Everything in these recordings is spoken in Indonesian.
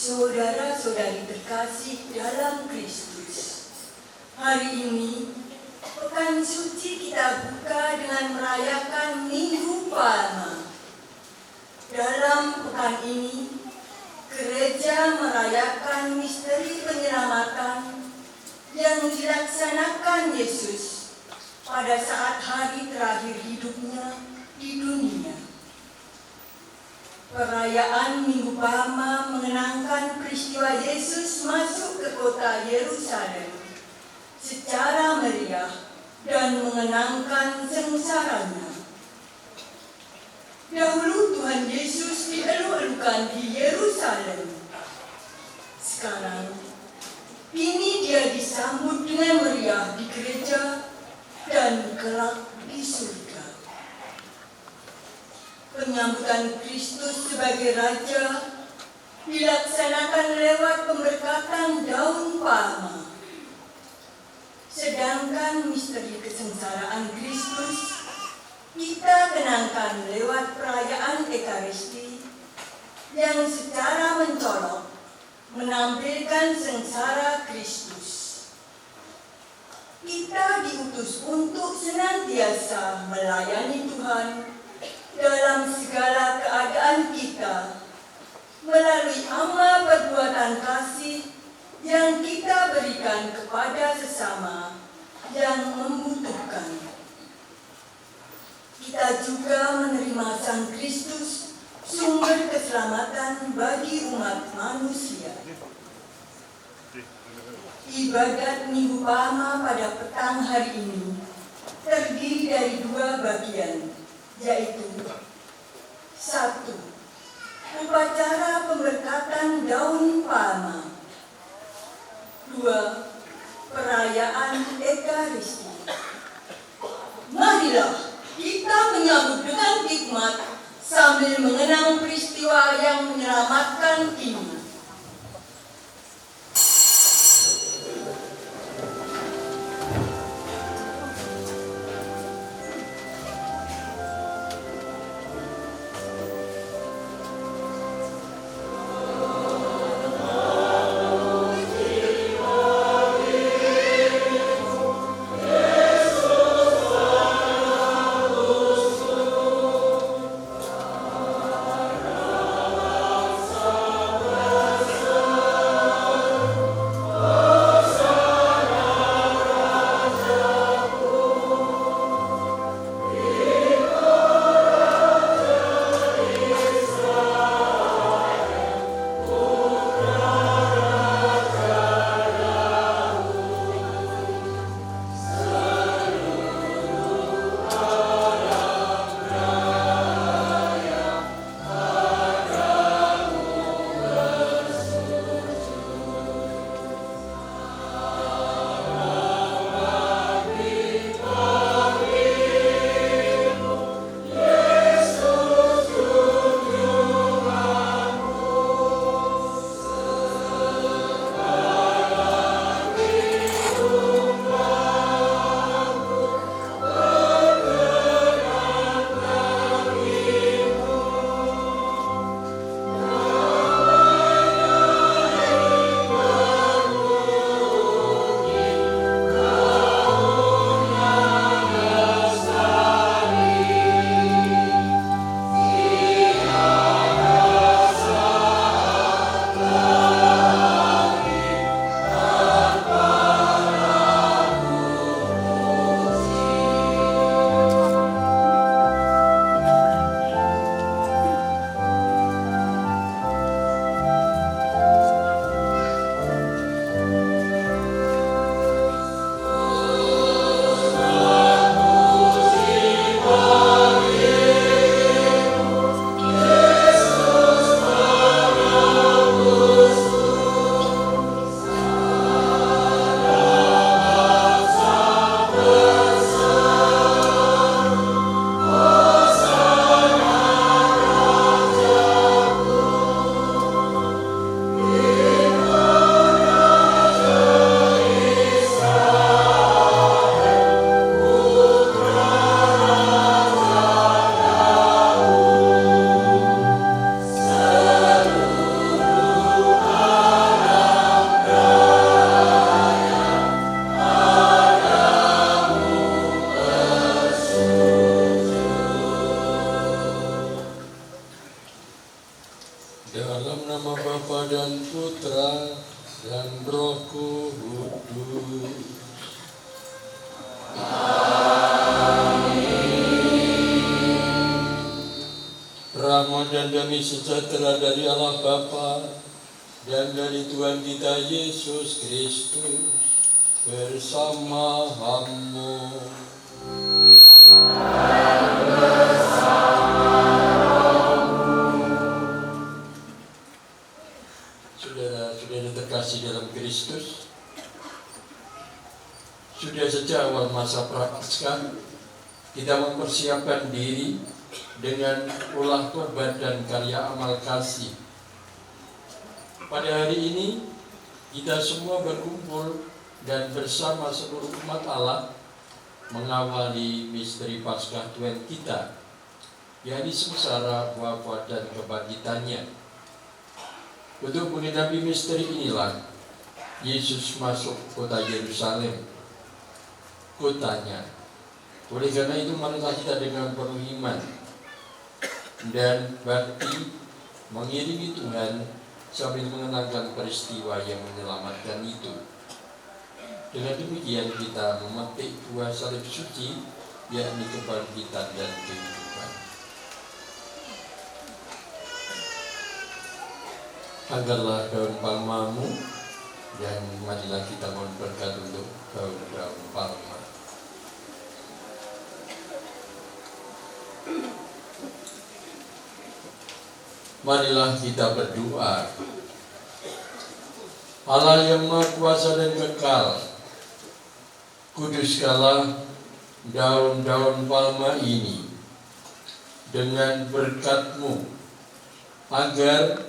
Saudara-saudari terkasih dalam Kristus, hari ini Pekan Suci kita buka dengan merayakan Minggu Palma. Dalam pekan ini, gereja merayakan misteri penyelamatan yang dilaksanakan Yesus pada saat hari terakhir hidupnya di dunia. Perayaan Minggu Palma mengenangkan peristiwa Yesus masuk ke kota Yerusalem secara meriah dan mengenangkan sengsaranya. Dahulu Tuhan Yesus dieluk-elukan di Yerusalem. Sekarang, kini dia disambut dengan meriah di gereja dan kelak di surga. Penyambutan Kristus sebagai Raja dilaksanakan lewat pemberkatan daun palma. Sedangkan misteri kesengsaraan Kristus kita kenangkan lewat perayaan Ekaristi yang secara mencolok menampilkan sengsara Kristus. Kita diutus untuk senantiasa melayani Tuhan dalam segala keadaan kita, melalui amal perbuatan kasih yang kita berikan kepada sesama yang membutuhkan. Kita juga menerima Sang Kristus, sumber keselamatan bagi umat manusia. Ibadat Minggu Palma pada petang hari ini terdiri dari dua bagian, yaitu 1. Upacara pemberkatan daun palma. 2. Perayaan Ekaristi. Marilah kita menyambut dengan hikmat sambil mengenang peristiwa yang menyelamatkan ini. nama Bapa dan Putra dan Roh Kudus. Rahmat dan damai sejahtera dari Allah Bapa dan dari Tuhan kita Yesus Kristus bersama-mu. Saudara-saudara terkasih dalam Kristus, sudah sejak awal masa Prapaskah kita mempersiapkan diri dengan ulah tobat dan karya amal kasih. Pada hari ini kita semua berkumpul dan bersama seluruh umat Allah mengawali misteri Paskah Tuhan kita, yakni sengsara, wafat dan kebangkitannya. Untuk menggenapi misteri inilah Yesus masuk kota Yerusalem, kotanya. Oleh karena itu marilah kita dengan penuh iman dan bakti mengiringi Tuhan sambil mengenangkan peristiwa yang menyelamatkan itu. Dengan demikian kita memetik buah salib suci, yakni kebangkitan dan kehidupan. Angkatlah daun palmamu dan marilah kita mohon berkat untuk daun-daun palma. Marilah kita berdoa. Allah yang Maha Kuasa dan kekal, kuduskanlah daun-daun palma ini dengan berkat-Mu, agar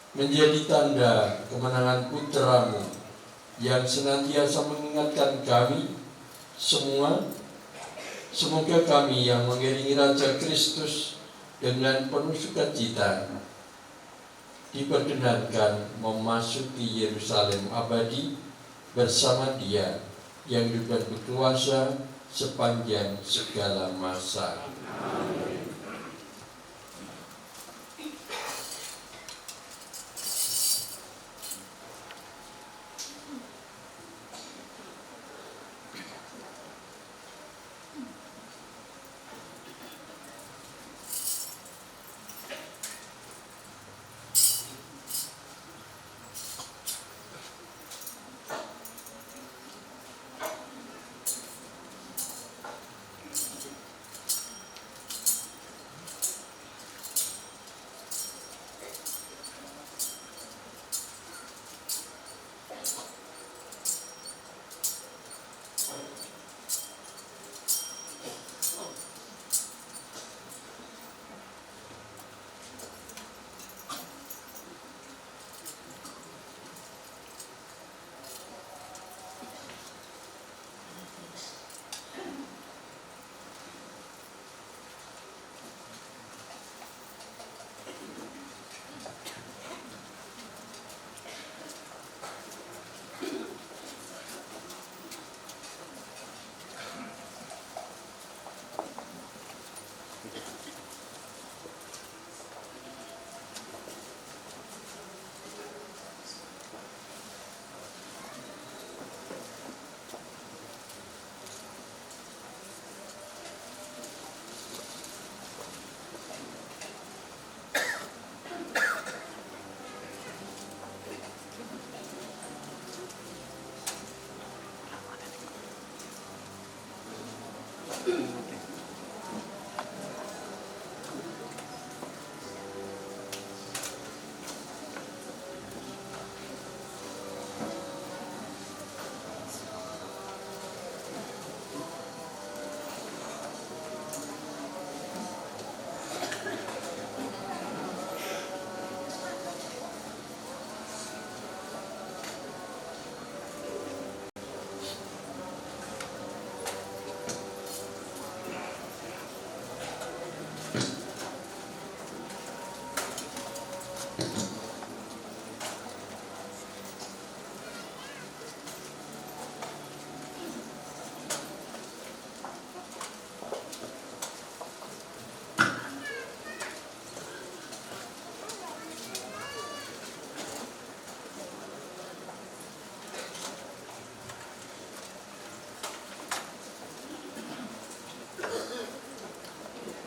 menjadi tanda kemenangan putra-Mu yang senantiasa mengingatkan kami semua. Semoga kami yang mengiringi Raja Kristus dengan penuh sukacita diperkenankan memasuki Yerusalem abadi bersama Dia yang hidup dan berkuasa sepanjang segala masa. Amin.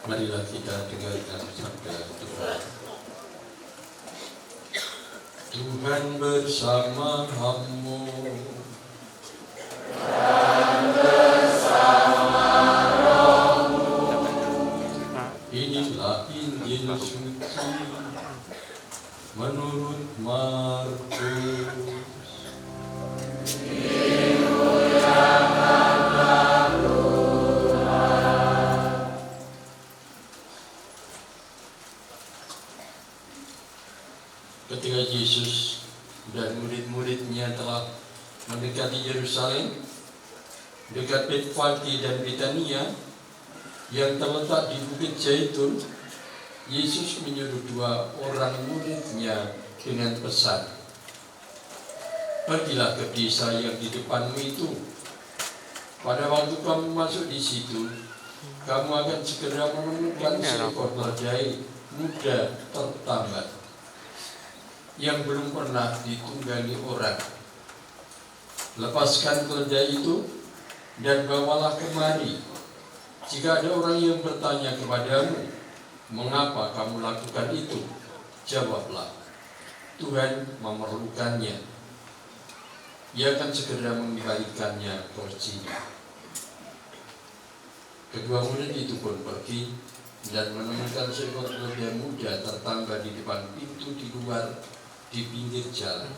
Marilah kita dengarkan sabda Tuhan. Tuhan bersama-mu. Inilah Injil suci menurut Markus. Ketika Yesus dan murid-muridnya telah mendekati Yerusalem, dekat Betfage dan Betania yang terletak di Bukit Zaitun, Yesus menyuruh 2 orang muridnya dengan pesan, "Pergilah ke desa yang di depanmu itu. Pada waktu kamu masuk di situ, kamu akan segera menemukan seekor keledai muda tertambat yang belum pernah ditunggangi orang. Lepaskan keledai itu dan bawalah kemari. Jika ada orang yang bertanya kepadamu, 'Mengapa kamu lakukan itu?' jawablah, 'Tuhan memerlukannya. Ia akan segera mengembalikannya porsinya.' Kedua murid itu pun pergi dan menemukan seekor keledai muda tertambat di depan pintu di luar di pinggir jalan.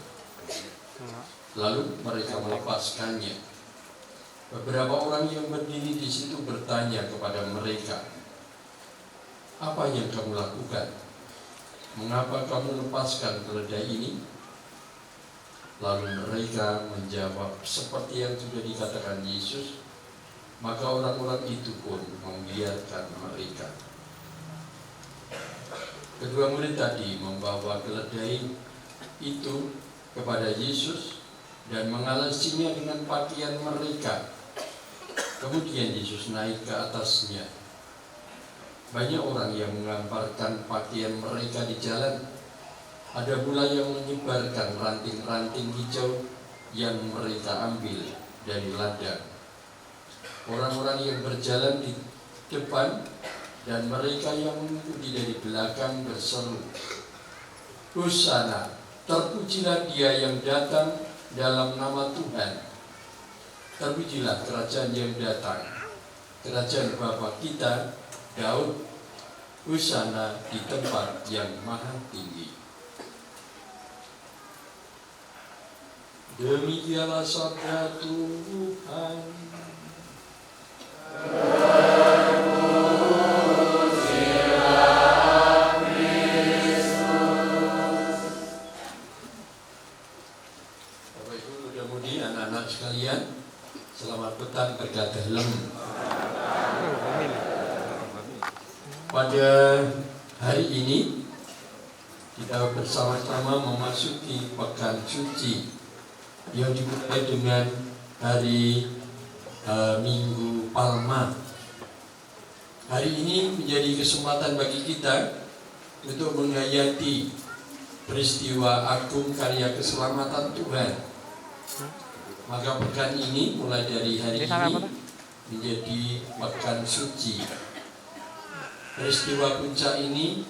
Lalu mereka melepaskannya. Beberapa orang yang berdiri di situ bertanya kepada mereka, 'Apa yang kamu lakukan? Mengapa kamu lepaskan keledai ini?' Lalu mereka menjawab seperti yang sudah dikatakan Yesus. Maka orang-orang itu pun membiarkan mereka. Kedua murid tadi membawa keledai itu kepada Yesus dan mengalasinya dengan pakaian mereka. Kemudian Yesus naik ke atasnya. Banyak orang yang mengamparkan pakaian mereka di jalan. Ada pula yang menyebarkan ranting-ranting hijau yang mereka ambil dari ladang. Orang-orang yang berjalan di depan dan mereka yang mengikuti dari belakang berseru, 'Hosana, terpujilah Dia yang datang dalam nama Tuhan. Terpujilah kerajaan yang datang, kerajaan Bapa kita Daud. Hosana di tempat yang maha tinggi.' Demikianlah sabda Tuhan. Bapak Ibu muda-mudi, anak-anak sekalian, selamat petang berkat dalam. Pada hari ini kita bersama-sama memasuki pekan suci yang dimulai dengan hari Minggu Palma. Hari ini menjadi kesempatan bagi kita untuk menghayati peristiwa agung karya keselamatan Tuhan. Maka pekan ini mulai dari hari ini menjadi pekan suci. Peristiwa puncak ini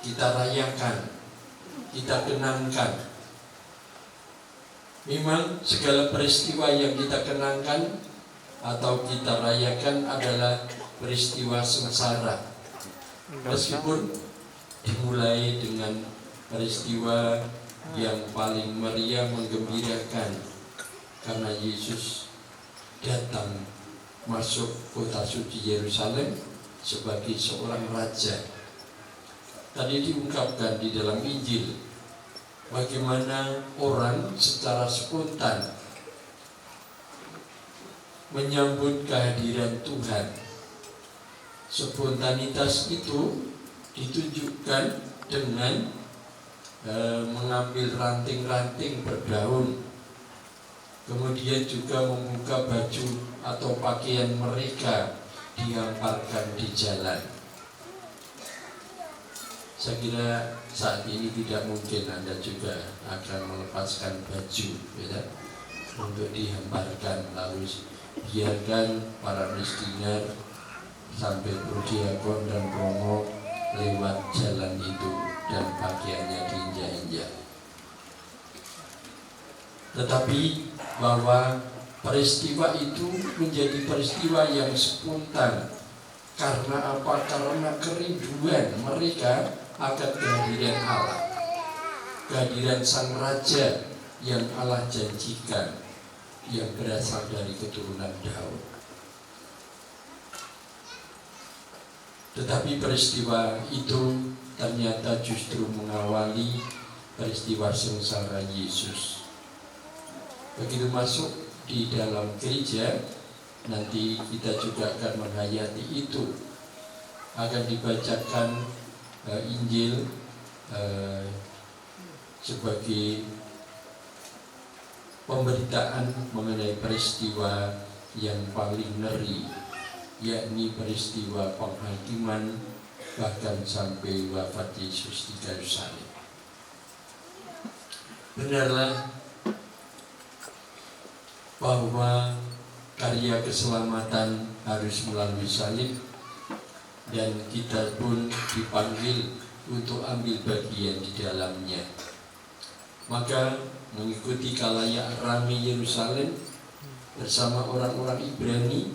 kita rayakan, kita kenangkan. Memang segala peristiwa yang kita kenangkan atau kita rayakan adalah peristiwa sengsara. Meskipun dimulai dengan peristiwa yang paling meriah menggembirakan karena Yesus datang masuk kota suci Yerusalem sebagai seorang raja. Tadi diungkapkan di dalam Injil bagaimana orang secara spontan menyambut kehadiran Tuhan. Spontanitas itu ditunjukkan dengan mengambil ranting-ranting berdaun, kemudian juga membuka baju atau pakaian mereka dihamparkan di jalan. Saya kira saat ini tidak mungkin Anda juga akan melepaskan baju, ya, untuk dihamparkan, lalu biarkan para missioner sampai Prodiakon dan Romo lewat jalan itu dan pakaiannya diinjak-injak. Tetapi bahwa peristiwa itu menjadi peristiwa yang spontan. Karena apa? Karena kerinduan mereka akan kehadiran Allah, kehadiran Sang Raja yang Allah janjikan, yang berasal dari keturunan Daud. Tetapi peristiwa itu ternyata justru mengawali peristiwa sengsara Yesus. Begitu masuk di dalam gereja, nanti kita juga akan menghayati itu. Akan dibacakan Injil sebagai pemberitaan mengenai peristiwa yang paling ngeri, yakni peristiwa penghakiman bahkan sampai wafat Yesus di kayu salib. Benarlah bahwa karya keselamatan harus melalui salib, dan kita pun dipanggil untuk ambil bagian di dalamnya. Maka mengikuti khalayak ramai Yerusalem bersama orang-orang Ibrani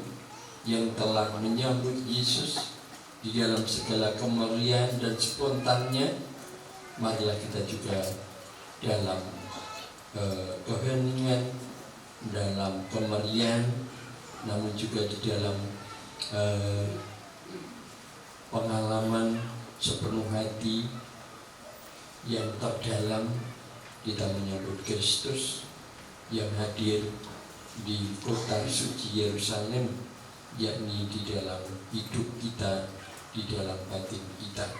yang telah menyambut Yesus di dalam segala kemeriahan dan spontannya, marilah kita juga dalam keheningan, dalam kemeriahan, namun juga di dalam pengalaman sepenuh hati yang terdalam, kita menyambut Kristus yang hadir di kota suci Yerusalem, yakni di dalam hidup kita, di dalam batin kita.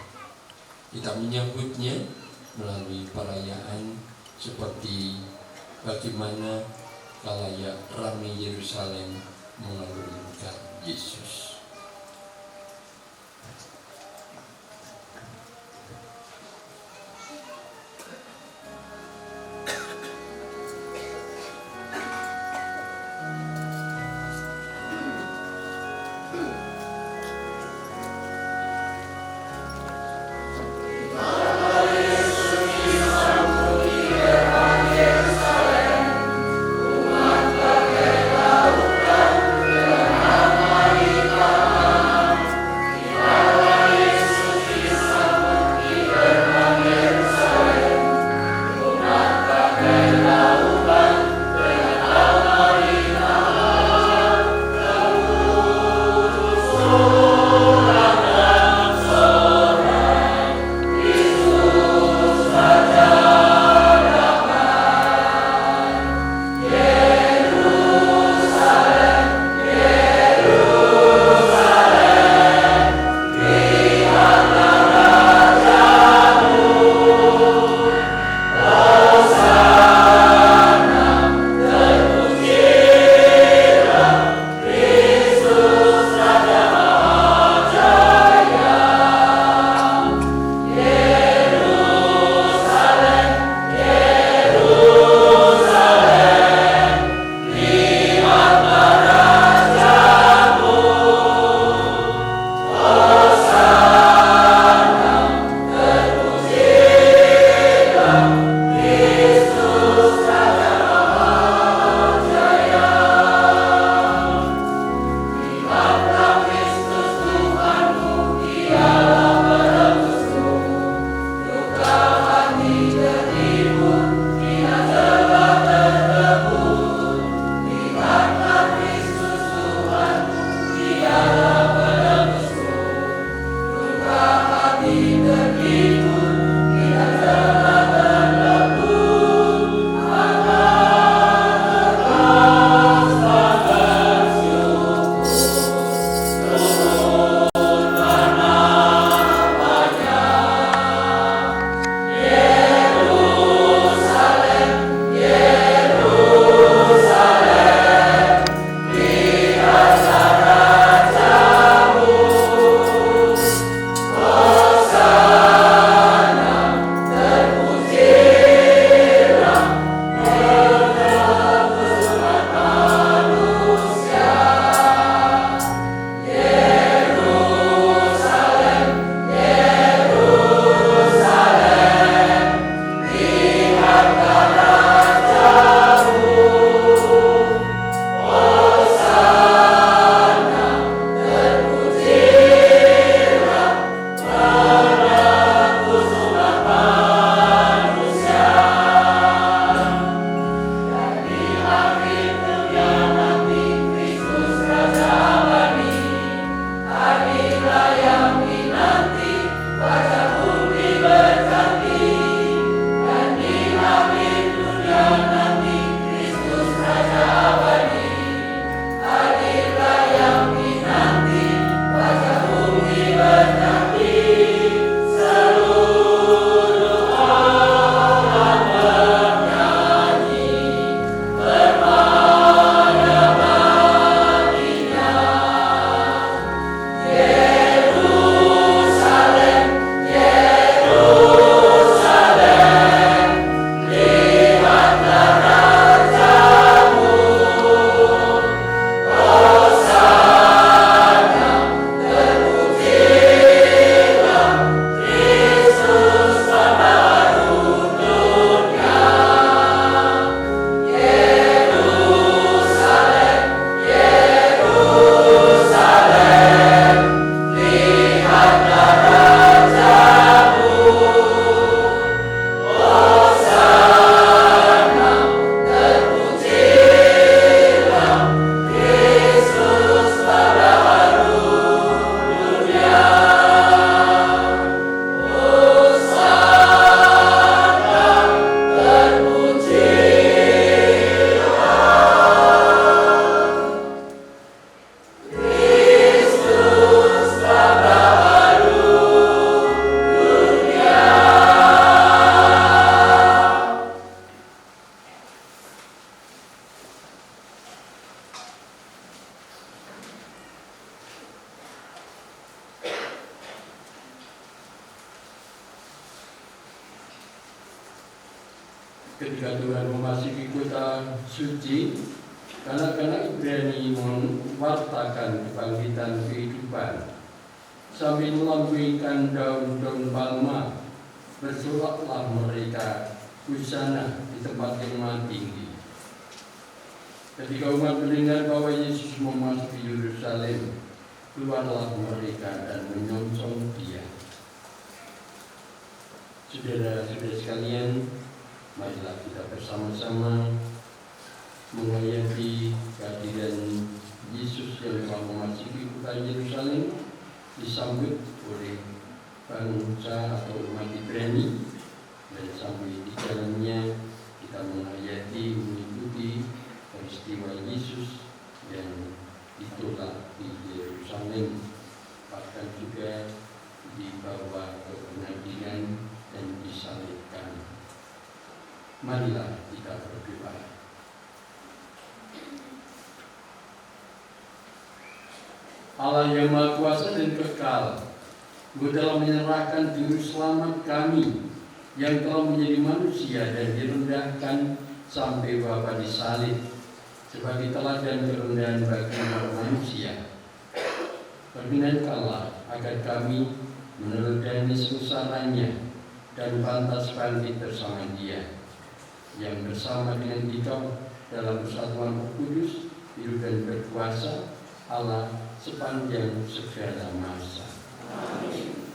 Kita menyambutnya melalui perayaan seperti bagaimana khalayak ramai Yerusalem mengagungkan Yesus. Kita Ketika Tuhan memasuki kota suci, anak-anak Ibrani mewartakan kebangkitan kehidupan sambil melambaikan daun-daun palma. Bersoraklah mereka husana di tempat yang maha tinggi. Ketika umat mendengar bahwa Yesus memasuki Yerusalem, keluarlah mereka dan menyongsong Dia. Saudara-saudara sekalian, marilah kita bersama-sama menghayati kehadiran Yesus yang telah memasuki kota Yerusalem, disambut oleh bangsa atau umat Ibrani, dan sampai di jalannya kita menghayati mengikuti peristiwa Yesus yang ditolak di Yerusalem, bahkan juga dibawa ke pengadilan dan disalibkan. Marilah kita berdoa. Allah yang Maha Kuasa dan kekal, Engkau telah menyerahkan Juru Selamat kami yang telah menjadi manusia dan direndahkan sampai Bapa disalib sebagai teladan kerendahan bagi manusia. Perkenankanlah agar kami meneladani sengsaranya dan pantas bangkit bersama Dia, yang bersama dengan Dikau dalam persatuan Roh Kudus, hidup dan berkuasa Allah sepanjang segala masa. Amin.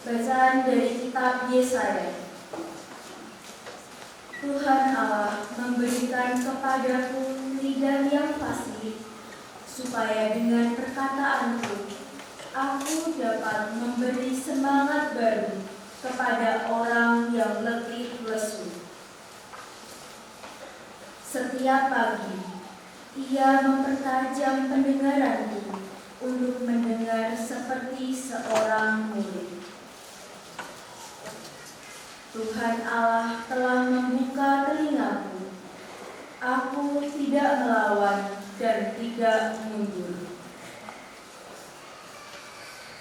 Bacaan dari kitab Yesaya. Tuhan Allah memberikan kepadaku lidah yang fasih, supaya dengan perkataanku aku dapat memberi semangat baru kepada orang yang letih lesu. Setiap pagi, Ia mempertajam pendengaranku untuk mendengar seperti seorang murid. Tuhan Allah telah membuka telingaku. Aku tidak melawan dan tidak mundur.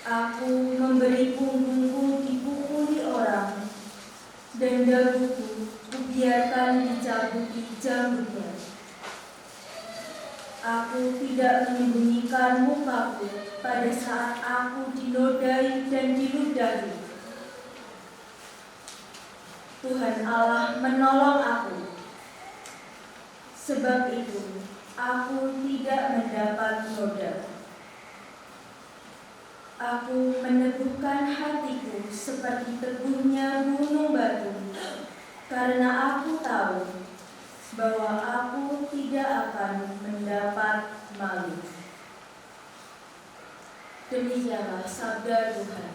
Aku memberi punggungku dipukuli orang, dan daguku kubiarkan dicabuti jambutnya. Aku tidak menyembunyikan mukaku pada saat aku dinodai dan diludahi. Tuhan Allah menolong aku. Sebab itu, aku tidak mendapat noda. Aku meneguhkan hatiku seperti teguhnya gunung batu, karena aku tahu bahwa aku tidak akan mendapat malu. Demikianlah sabda Tuhan.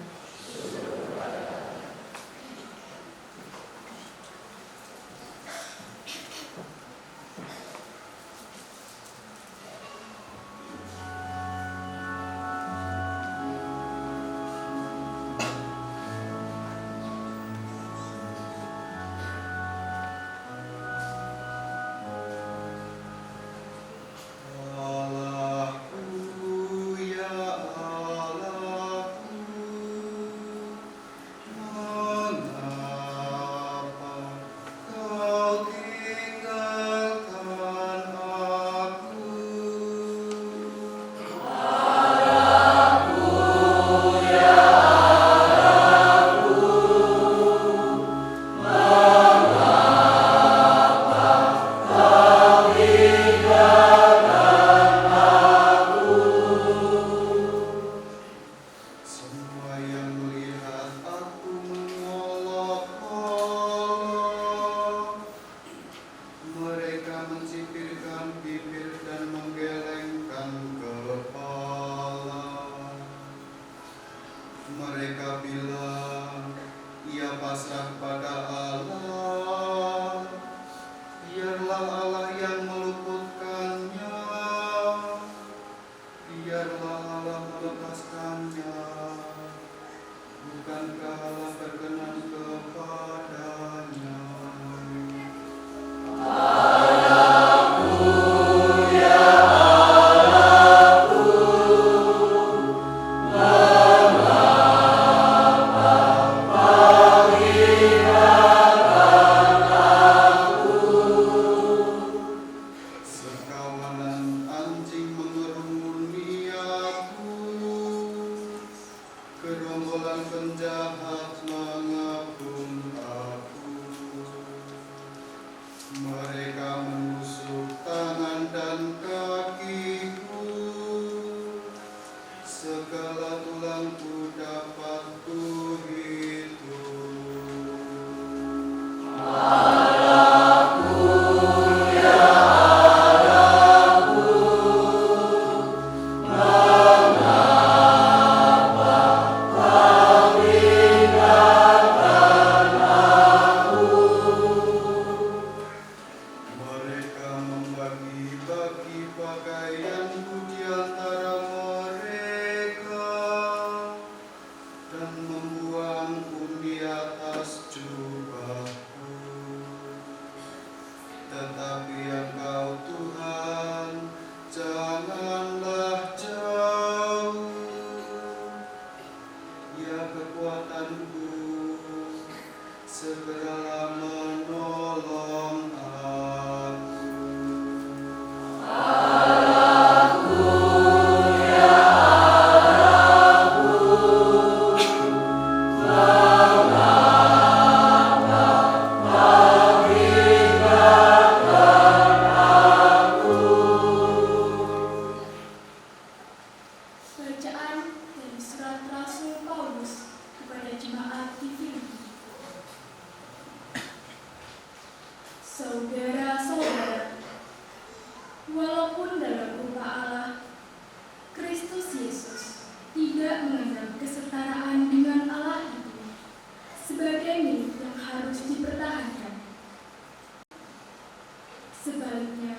segeralah menolong aku. Bacaan dari surat Rasul Paulus kepada jemaat di Filipi. Saudara-saudara, walaupun dalam rupa Allah, Kristus Yesus tidak menganggap kesetaraan dengan Allah itu sebagai milik yang harus dipertahankan. Sebaliknya,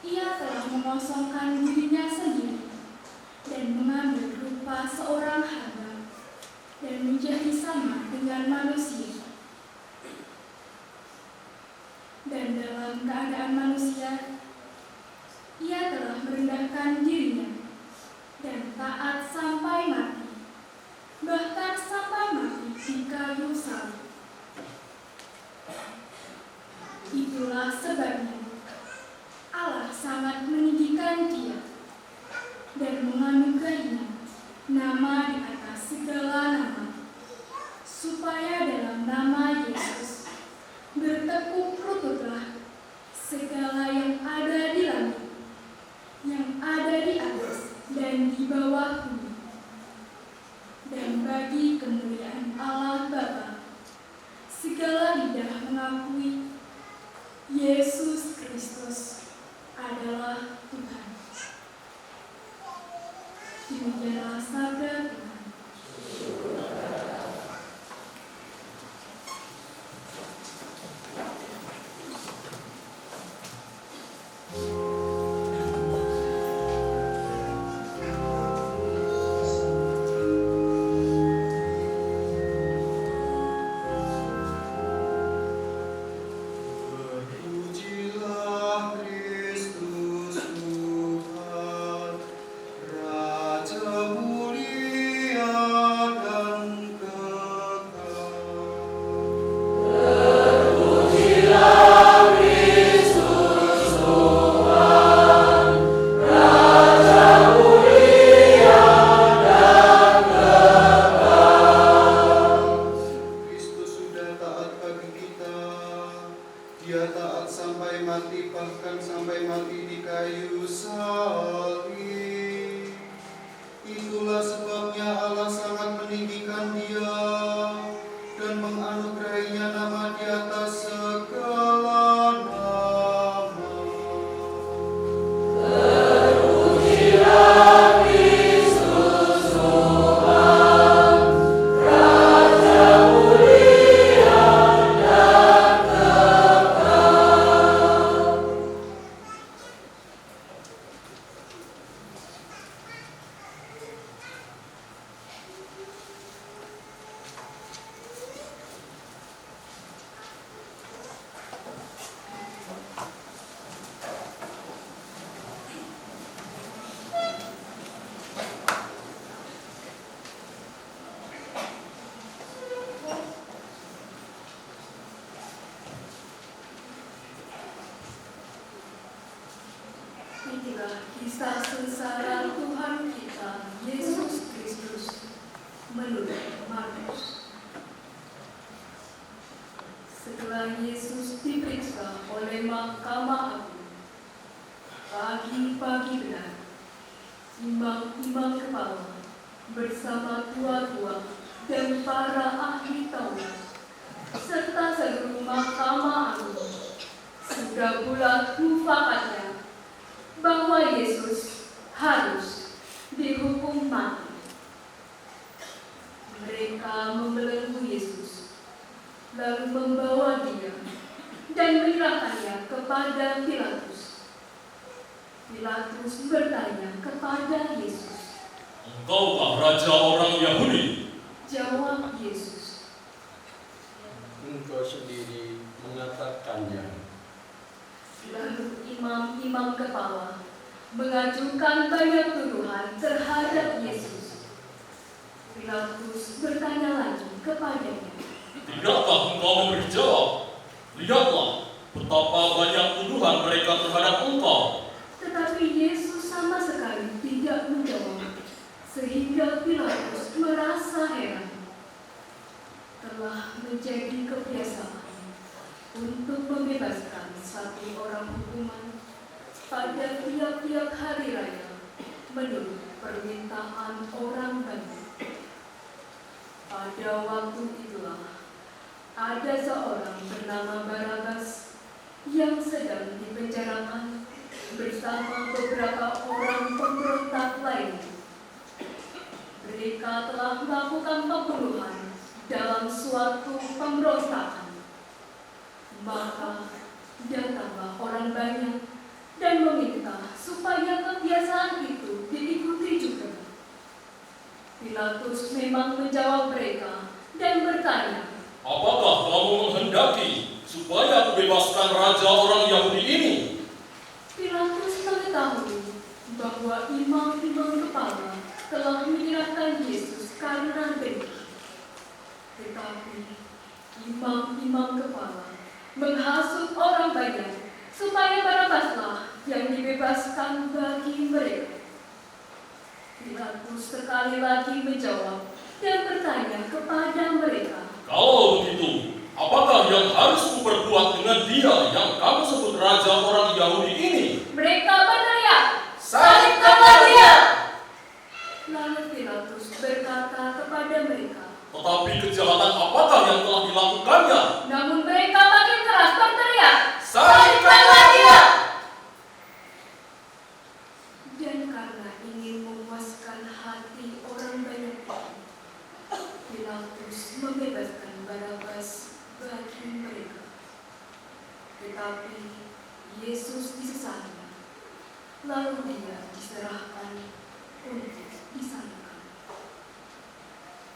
ia telah mengosongkan dirinya sendiri dan mengambil rupa seorang hamba dan menjadi sama dengan manusia. Dan dalam keadaan manusia, ia telah merendahkan dirinya dan taat sampai mati, bahkan sampai mati di kayu salib. Itulah sebabnya Allah sangat meninggikan dia dan menganugerahinya nama di atas segala nama, supaya dalam nama Yesus bertekuk lututlah segala yang ada di langit, yang ada di atas dan di bawah bumi. Dan bagi kemuliaan Allah Bapa, segala lidah mengakui Yesus Kristus adalah Tuhan. Demikianlah sabda Tuhan. Terpujilah Kristus Tuhan, Raja mulia dan kekal. Kristus sudah taat bagi kita. Dia taat sampai mati, bahkan sampai mati di kayu salib. Itulah sebabnya Allah sangat meninggikan dia dan menganugerahinya nama di atas segala nama. Inilah kisah sengsara Tuhan kita, Yesus Kristus, menurut Markus. Setelah Yesus diperiksa oleh Mahkamah Agung, pagi-pagi benar, imam-imam kepala bersama tua-tua dan para ahli Taurat serta seluruh Mahkamah Agung sudah bulat mufakatnya bahwa Yesus harus dihukum mati. Mereka membelenggu Yesus, lalu membawa dia dan menyerahkannya kepada Pilatus. Pilatus bertanya kepada Yesus, "Engkaukah raja orang Yahudi?" Jawab Yesus, Engkau sendiri mengatakannya. lalu imam-imam kepala mengajukan banyak tuduhan terhadap Yesus. Pilatus bertanya lagi kepadanya, "Tidakkah engkau memberi jawab, lihatlah betapa banyak tuduhan mereka terhadap engkau. Tetapi Yesus sama sekali tidak menjawab, sehingga Pilatus merasa heran. Telah menjadi kebiasaan untuk membebaskan satu orang hukuman pada tiap-tiap hari raya menurut permintaan orang banyak. Pada waktu itulah ada seorang bernama Barabas yang sedang dipenjarakan bersama beberapa orang pemberontak lainnya. Mereka telah melakukan pembunuhan dalam suatu pemberontakan. Maka datanglah orang banyak dan meminta supaya kebiasaan itu diikuti juga. Pilatus memang menjawab mereka dan bertanya, Apakah kamu menghendaki supaya aku bebaskan raja orang Yahudi ini? Pilatus mengetahui bahwa imam-imam kepala telah menyerahkan Yesus karena benar. Tetapi imam-imam kepala menghasut orang banyak supaya Barabaslah yang dibebaskan bagi mereka. Pilatus sekali lagi menjawab dan bertanya kepada mereka, Kalau begitu, apakah yang harus kuperbuat dengan dia yang kamu sebut raja orang Yahudi ini? Mereka berteriak, Salibkanlah dia! lalu Pilatus berkata kepada mereka, Tetapi kejahatan apakah yang telah dilakukannya? namun mereka makin keras berteriak, Salibkanlah dia! dan karena ingin memuaskan hati orang banyak itu, Pilatus membebaskan Barabas bagi mereka. Tetapi Yesus disesatkan, lalu dia diserahkan untuk disalibkan.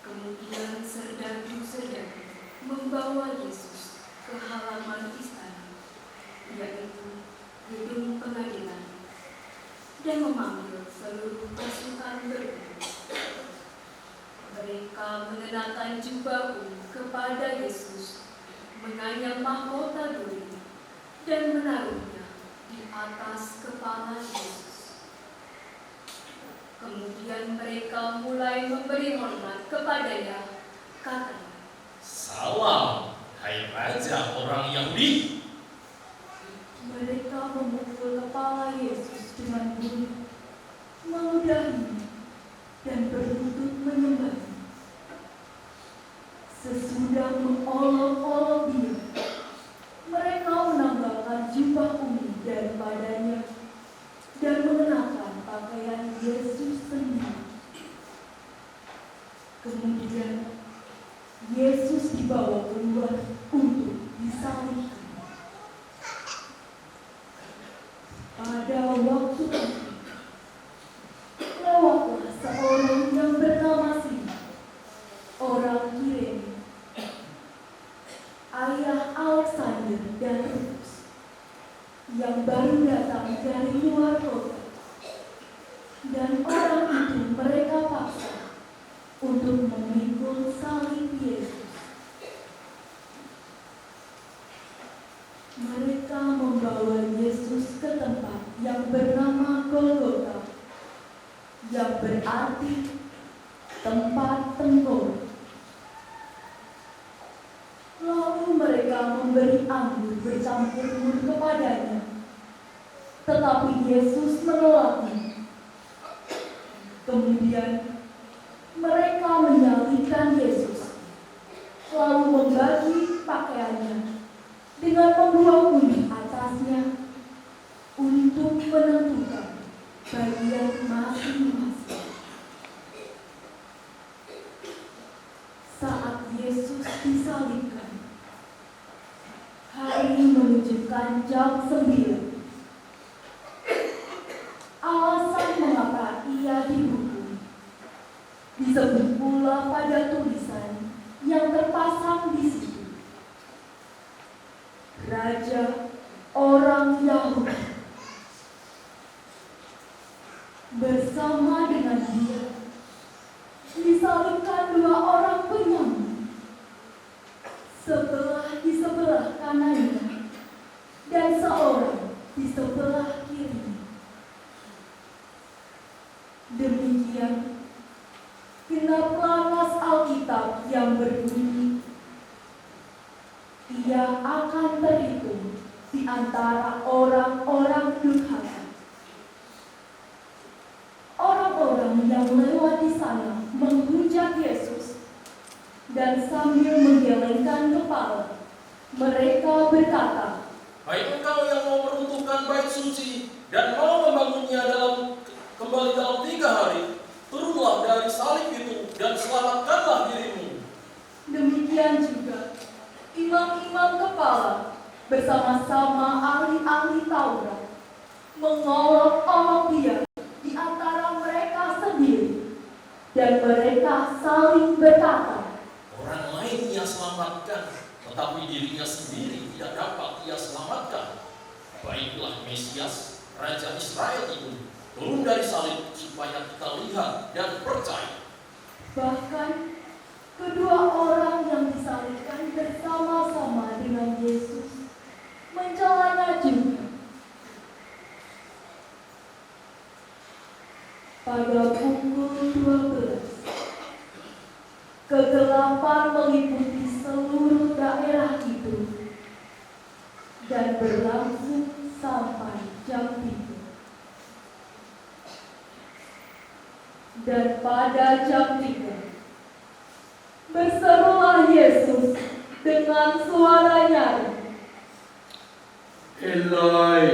Kemudian serdadu-serdadu membawa Yesus ke halaman istana, yaitu gedung pengadilan, dan memanggil seluruh pasukan berburu. Mereka mengenakan jubah ungu kepada Yesus, menganyam mahkota duri, dan menaruhnya di atas kepala Yesus. Kemudian mereka mulai memberi hormat kepadanya, katanya, Salam, hai raja orang Yahudi. mereka memukul kepala Yesus dengan bulu, meludahinya, dan berlutut menyembahnya. Sesudah mengolok-olok dia, mereka menanggalkan jubah ungu daripadanya dan mengenakan pakaian Yesus sendiri. Kemudian Yesus dibawa keluar untuk disalibkan. Pada waktu itu, lewatlah seorang yang bernama Simon, orang Kirene, ayah Alexander dan Rufus, yang baru datang dari luar kota. Dan orang itu mereka paksa untuk memikul salib Yesus. Mereka membawa Yesus ke tempat yang bernama Golgota, yang berarti tempat tengkorak. Lalu mereka memberi anggur bercampur mur kepadanya, tetapi Yesus menolaknya. Kemudian mereka menyalibkan Yesus, lalu membagi pakaiannya dengan membuang kulit atasnya untuk menentukan bagian masing-masing. Saat Yesus disalibkan, hari menunjukkan jam 9. Alasan mengapa ia dihukum disebut pula pada tulisan yang terpasang di situ. Raja orang Yahudi. Bersama dengan dia disalibkan 2 orang penyamun, sebelah ia akan terhitung di antara orang-orang durhaka. Orang-orang yang melewati sana menghujat Yesus, dan sambil menggelengkan kepala, mereka berkata, Hai engkau yang mau meruntuhkan bait suci dan mau membangunnya kembali dalam 3 hari, turunlah dari salib itu dan selamatkanlah dirimu. demikian juga imam-imam kepala bersama-sama ahli-ahli Taurat mengolok-olok dia di antara mereka sendiri, dan mereka saling berkata, Orang lain ia selamatkan, tetapi dirinya sendiri tidak dapat ia selamatkan. Baiklah Mesias, Raja Israel itu, turun dari salib supaya kita lihat dan percaya. bahkan kedua orang yang disalibkan bersama-sama dengan Yesus mencelana juga. Pada pukul 12, kegelapan meliputi seluruh daerah itu dan berlangsung sampai jam 3. Dan pada jam 3, berserulah Yesus dengan suara nyaring, Eloi,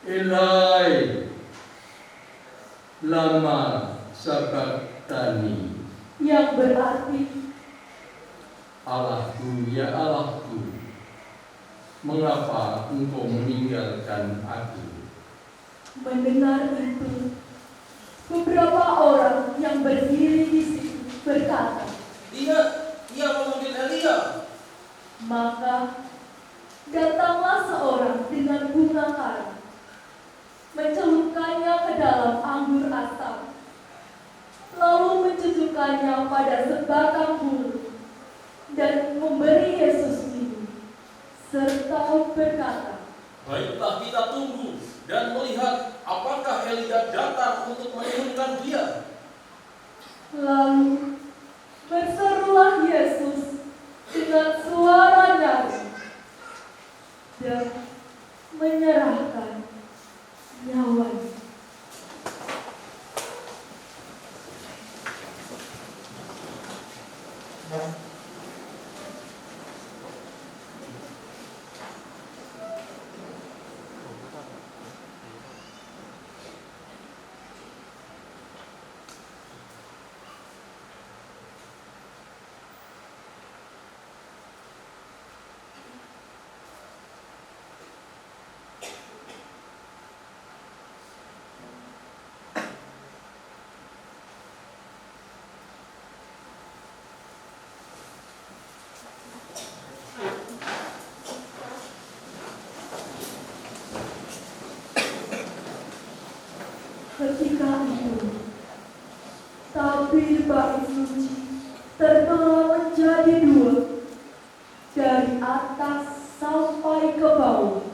Eloi, lama sabachthani. yang berarti, Allahku, ya Allahku, mengapa engkau meninggalkan aku? mendengar itu, beberapa orang yang berdiri di situ berkata, Lihat, ia memanggil Elia. maka datanglah seorang dengan bunga kara, mencelupkannya ke dalam anggur asam, lalu mencucukkannya pada sebatang bulu, dan memberi Yesus minum, serta berkata, Baiklah kita tunggu dan melihat apakah Elia datang untuk menurunkan dia. Lalu berserulah Yesus dengan suara nyaring dan menyerahkan nyawanya. Ketika itu, tabir bait suci terbelah menjadi 2, dari atas sampai ke bawah.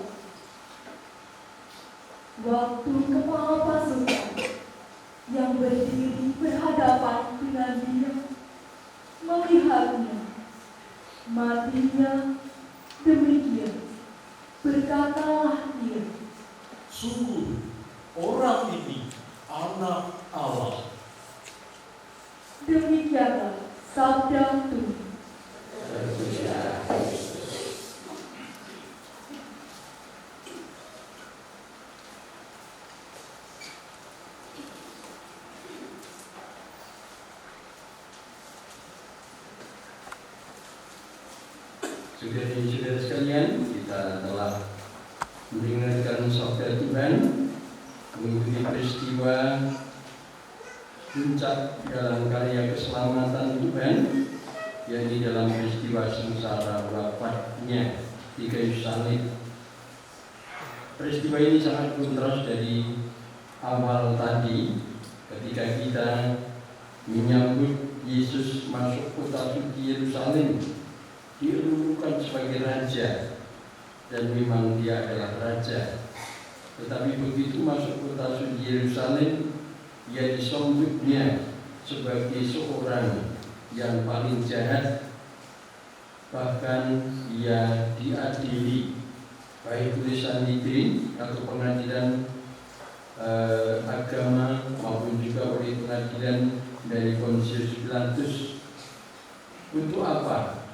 Waktu kepala pasukan yang berdiri berhadapan dengan dia melihatnya, matinya demikian, berkatalah dia, Sungguh, orang ini anak Allah. demikianlah sabda Tuhan. Saudara-saudara sekalian, kita telah mendengarkan sabda Tuhan mengikuti peristiwa puncak dalam karya keselamatan Tuhan, yakni dalam peristiwa sengsara wafatnya di kayu salib. Peristiwa ini sangat kontras dari awal tadi ketika kita menyambut Yesus masuk kota suci Yerusalem, dielulukan sebagai raja, dan memang dia adalah raja. Tetapi begitu masuk kota suci Yerusalem, ia disambutnya sebagai seorang yang paling jahat, Bahkan ia diadili baik tulisan Sanhedrin atau pengadilan agama maupun juga oleh pengadilan dari Pontius Pilatus. Untuk apa?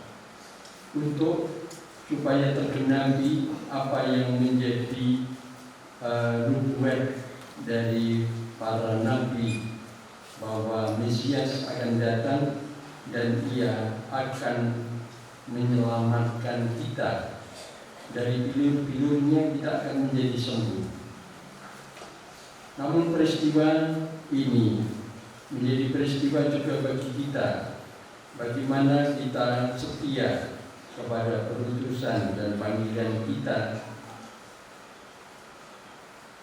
Untuk supaya tergenapi apa yang menjadi nubuat dari para nabi bahwa Mesias akan datang dan ia akan menyelamatkan kita dari pilur-pilurnya, kita akan menjadi sembuh. Namun peristiwa ini menjadi peristiwa juga bagi kita, bagaimana kita setia kepada perutusan dan panggilan kita,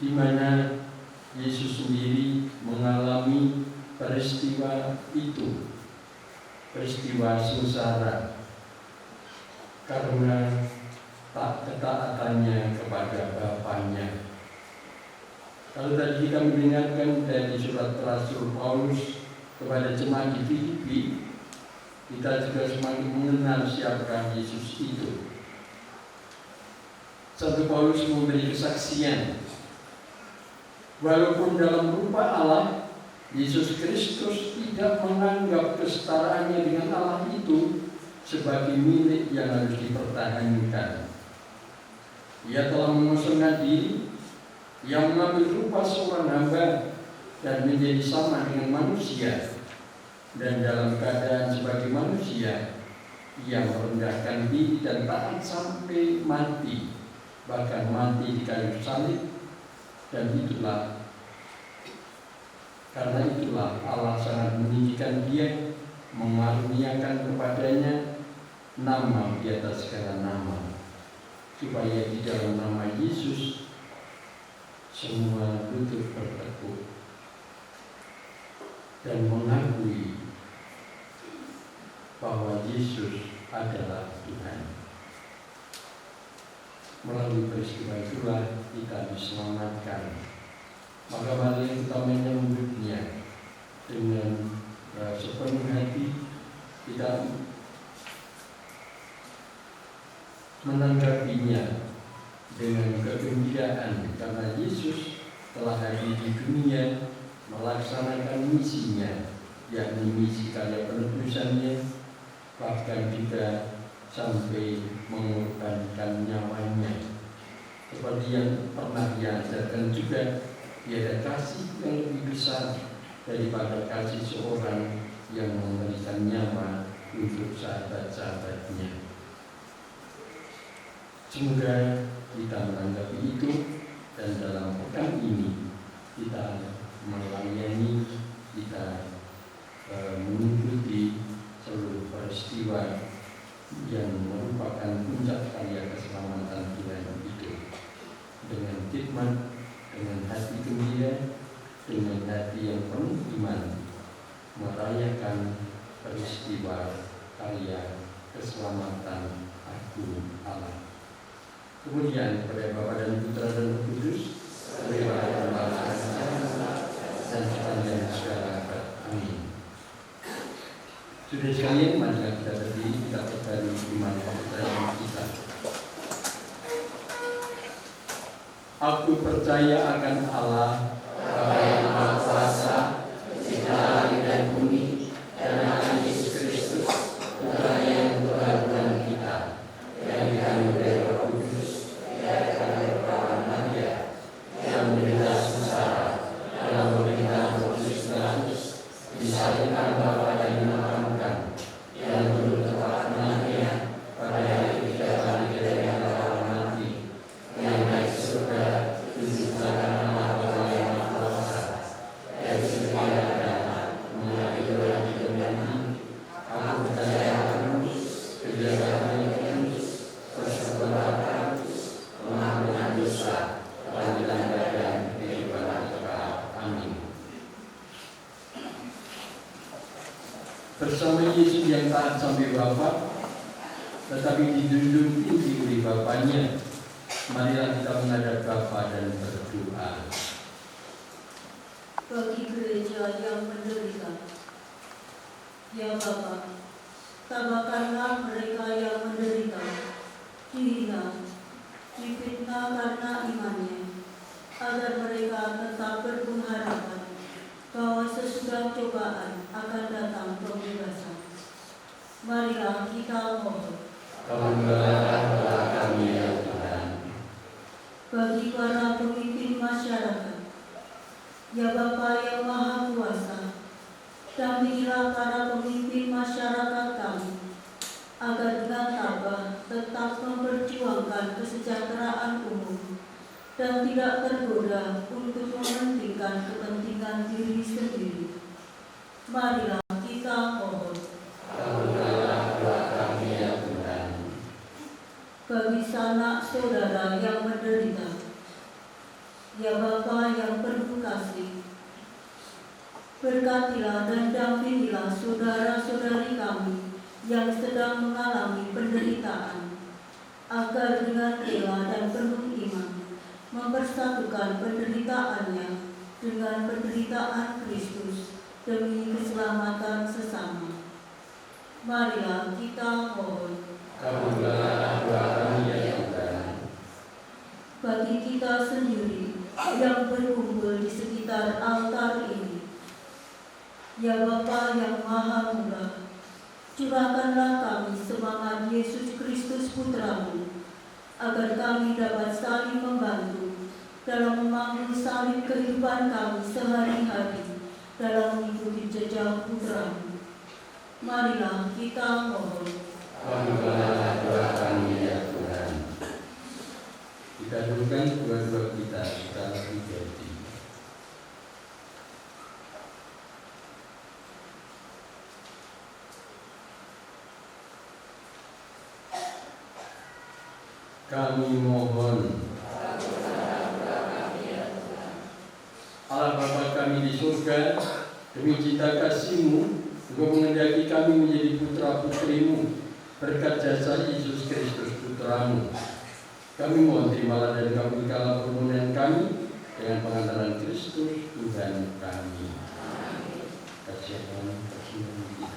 di mana Yesus sendiri mengalami peristiwa itu, peristiwa sengsara karena tak ketaatannya kepada Bapaknya. Kalau tadi kita mendengarkan dari surat Rasul Paulus kepada jemaat di Filipi, kita juga semakin mengenal siapakah Yesus itu. Santo Paulus memberi kesaksian, walaupun dalam rupa Allah, Yesus Kristus tidak menganggap kesetaraannya dengan Allah itu sebagai milik yang harus dipertahankan. Ia telah mengosongkan diri, yang mengambil rupa seorang hamba dan menjadi sama dengan manusia, dan dalam keadaan sebagai manusia ia merendahkan diri dan taat sampai mati, bahkan mati di kayu salib. Dan karena itulah Allah sangat meninggikan dia, mengaruniakan kepadanya nama di atas segala nama, supaya di dalam nama Yesus semua lutut bertekuk dan mengakui bahwa Yesus adalah Tuhan. Melalui peristiwa itulah kita diselamatkan. Maka mari kita menyambutnya dengan sepenuh hati, kita menanggapinya dengan kegembiraan karena Yesus telah hadir di dunia melaksanakan misinya, yakni misi karya penebusannya, bahkan juga sampai mengorbankan nyawanya. Seperti yang pernah diajarkan juga, tiada kasih yang lebih besar daripada kasih seorang yang memberikan nyawa untuk sahabat-sahabatnya. Semoga kita menanggapi itu, dan dalam pekan ini kita melayani, kita mengikuti seluruh peristiwa yang merupakan puncak karya keselamatan Tuhan itu, dengan khidmat, dengan hati gembira, dengan hati yang penuh iman, merayakan peristiwa karya keselamatan Agung Allah. Kemudian kepada Bapa dan Putra dan Roh Kudus, sebagai Bapa dan sepanjang segala abad. Amin. Sudah sekalian, marilah kita berdiri, kita percaya iman kepercayaan kita. Aku percaya akan Allah, Bapa yang Maha Kuasa, Pencipta langit dan bumi, dan akan Yesus Kristus, Putra yang Tuhan kita, yang dikandung dari Roh Kudus, dilahirkan dari perawan Maria, yang menderita sengsara dalam pemerintahan Pontius Pilatus, disalibkan Bapa dan dimakamkan, yang turun ke tempat kematian, pada hari ketiga kali dari antara orang mati, yang naik ke surga, duduk di kanan Allah Bapa yang Maha Kuasa, dari situ dia datang, menghadapi orang hidup dan mati. Aku percaya penuh, kejagaan yang kudus, persekutuan Kristus, pengampunan dosa, panggilan badan, kehidupan kekal. Amin. Bersama Yesus yang taat sampai Bapa, tetapi dijunjung tinggi oleh Bapaknya, marilah kita menghadap Bapa dan berdoa. Bagi gereja yang menderita, ya Bapa, tambahkanlah mereka yang Marilah kita mohon. Kabulkanlah doa kami ya Tuhan. Bagi para pemimpin masyarakat, ya Bapa yang Maha Kuasa, dampingilah para pemimpin masyarakat kami, agar dengan tabah tetap memperjuangkan kesejahteraan umum dan tidak tergoda untuk mementingkan kepentingan diri sendiri. Marilah kita mohon. Kabulkanlah doa kami ya Tuhan. Bagi sanak saudara yang menderita, ya Bapa yang penuh kasih, berkatilah dan dampingilah saudara-saudari kami yang sedang mengalami penderitaan, agar dengan rela dan penuh iman mempersatukan penderitaannya dengan penderitaan Kristus demi keselamatan sesama. Marilah kita mohon. Kabulkanlah doa kami ya Tuhan. Bagi kita sendiri yang berkumpul di sekitar altar ini, ya Bapa yang Maha Murah, curahkanlah kami semangat Yesus Kristus Putramu, agar kami dapat saling membantu dalam membangun salib kehidupan kami sehari-hari dalam mengikuti jejak Putramu. Marilah kita mohon. Kabulkanlah doa kami ya Tuhan. Kita dudukkan kedua-dua kita secara pribadi. Kami mohon. Allah Bapa kami di surga, demi cinta kasih-Mu, Engkau menghendaki kami menjadi putra-putri-Mu berkat jasa Yesus Kristus Putra-Mu. Kami mohon terimalah dan kabulkanlah permohonan kami dengan pengantaran Kristus Tuhan kami. Kasih Tuhan, kasih kita.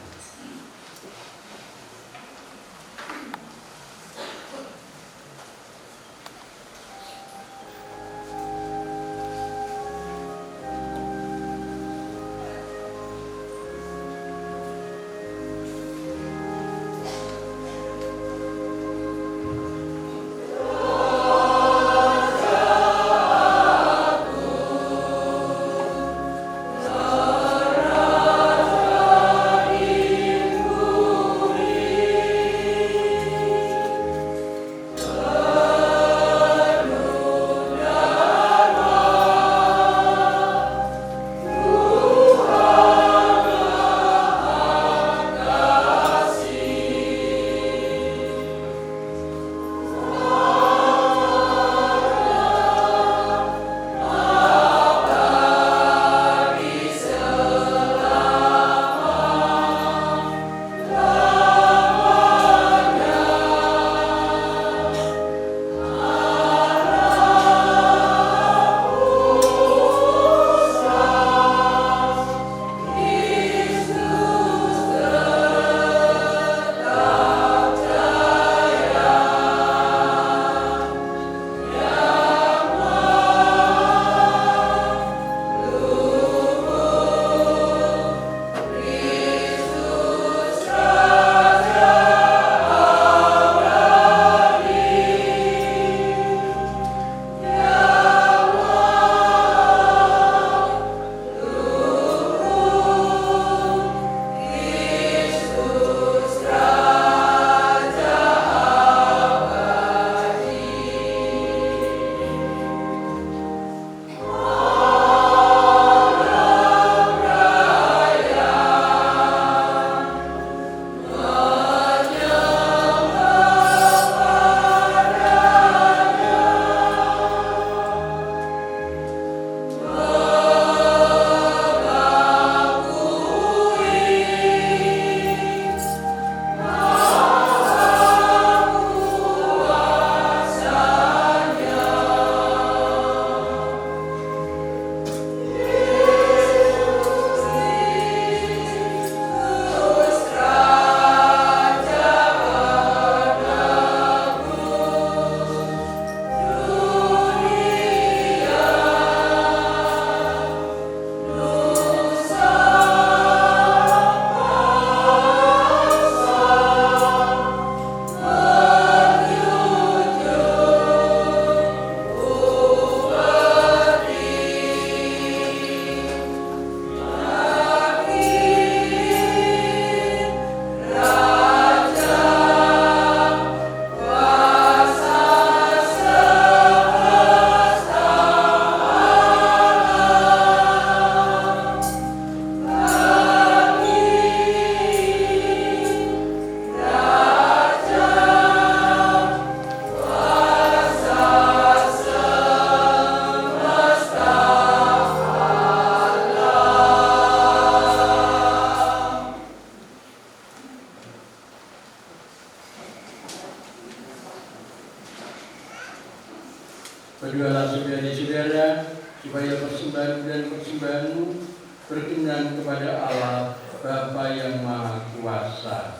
Berdoalah saudara-saudara, supaya persembahan dan persembahanmu berkenan kepada Allah Bapa yang Maha Kuasa.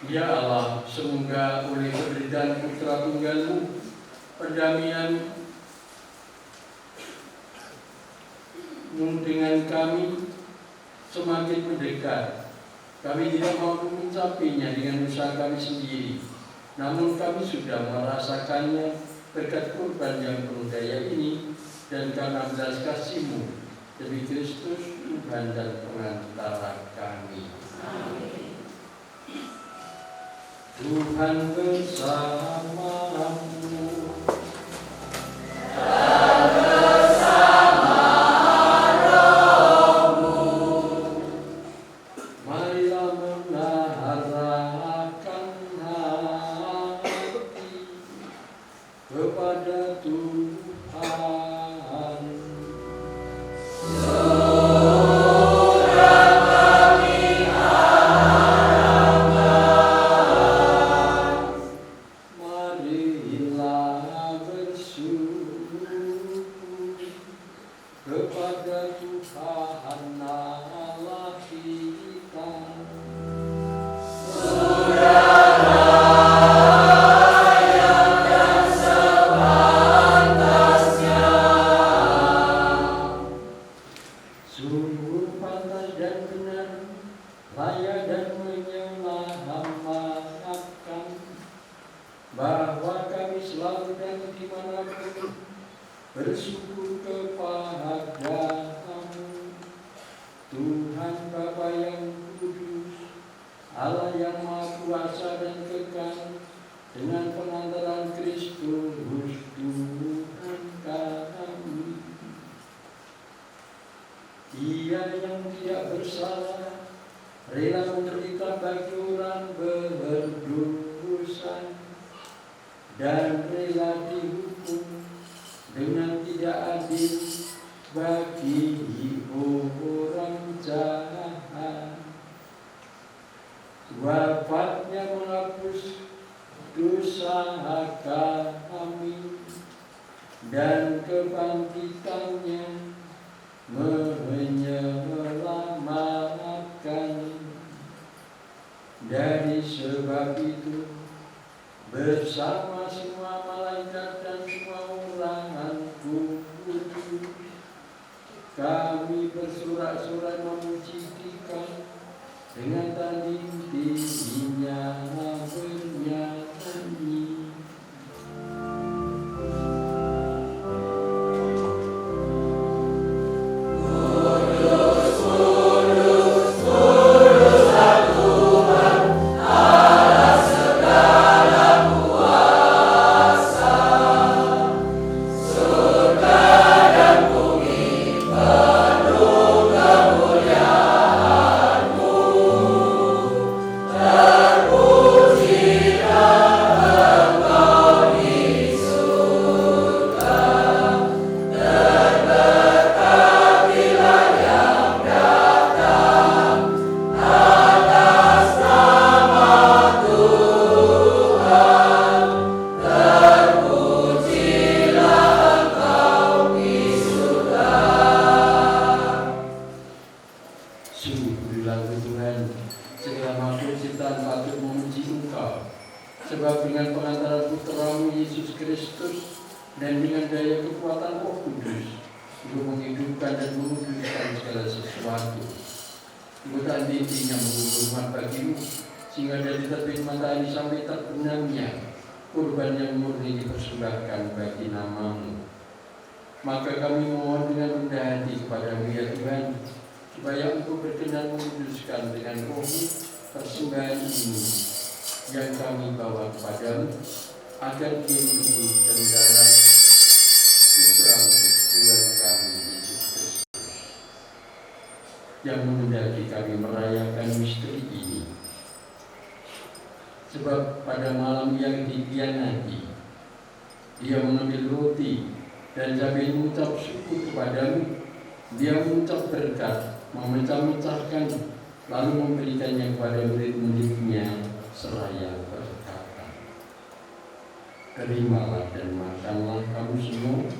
Ya Allah, semoga oleh penderitaan Putra Tunggal-Mu, perdamaian dengan kami semakin mendekat. Kami tidak mampu mencapinya dengan usaha kami sendiri, namun kami sudah merasakannya berkat kurban yang penuh daya ini, dan karena belas kasih-Mu demi Kristus Tuhan dan pengantara kami. Amin. Tuhan bersamamu. Dan bersama rohmu. Marilah mengarahkan hati kepada Tuhan. Bahwa kami selalu dan dimanapun bersyukur kepadamu, Tuhan Bapa yang kudus, Allah yang Maha Kuasa dan kekal, dengan pengantaran Kristus Tuhan kami. Dia yang tidak bersalah rela menderita bagi orang berdosa dan rela dihukum dengan tidak adil bagi orang jahat. Wafatnya menghapus dosa kami, dan kebangkitannya menyelamatkan. Dari sebab itu, bersama semua malaikat dan semua orang kudus, kami bersorak-sorai memuji Dia dengan tanding tingginya bernyanyi. Sebab dengan pengantaran Putra-Mu Yesus Kristus dan dengan daya kekuatan Roh Kudus, untuk menghidupkan dan menguduskan segala sesuatu, kebutaan intinya menghormat bagi-Mu, sehingga dari terbit matahari sampai terbenamnya kurban yang murni dipersembahkan bagi nama-Mu. Maka kami mohon dengan rendah hati kepada-Mu ya Tuhan, supaya Engkau berkenan menguduskan dengan Roh-Mu persembahan ini yang kami bawa kepadamu, agar dia tubuh dan darah Putra-Mu Tuhan kami Yesus Kristus, yang menghendaki kami merayakan misteri ini. Sebab pada malam yang dikhianati, Dia mengambil roti dan sambil mengucap syukur kepadamu, Dia mengucap berkat, memecah-mecahkan lalu memberikannya kepada murid-muridnya seraya berkata, terimalah dan makanlah kamu semua,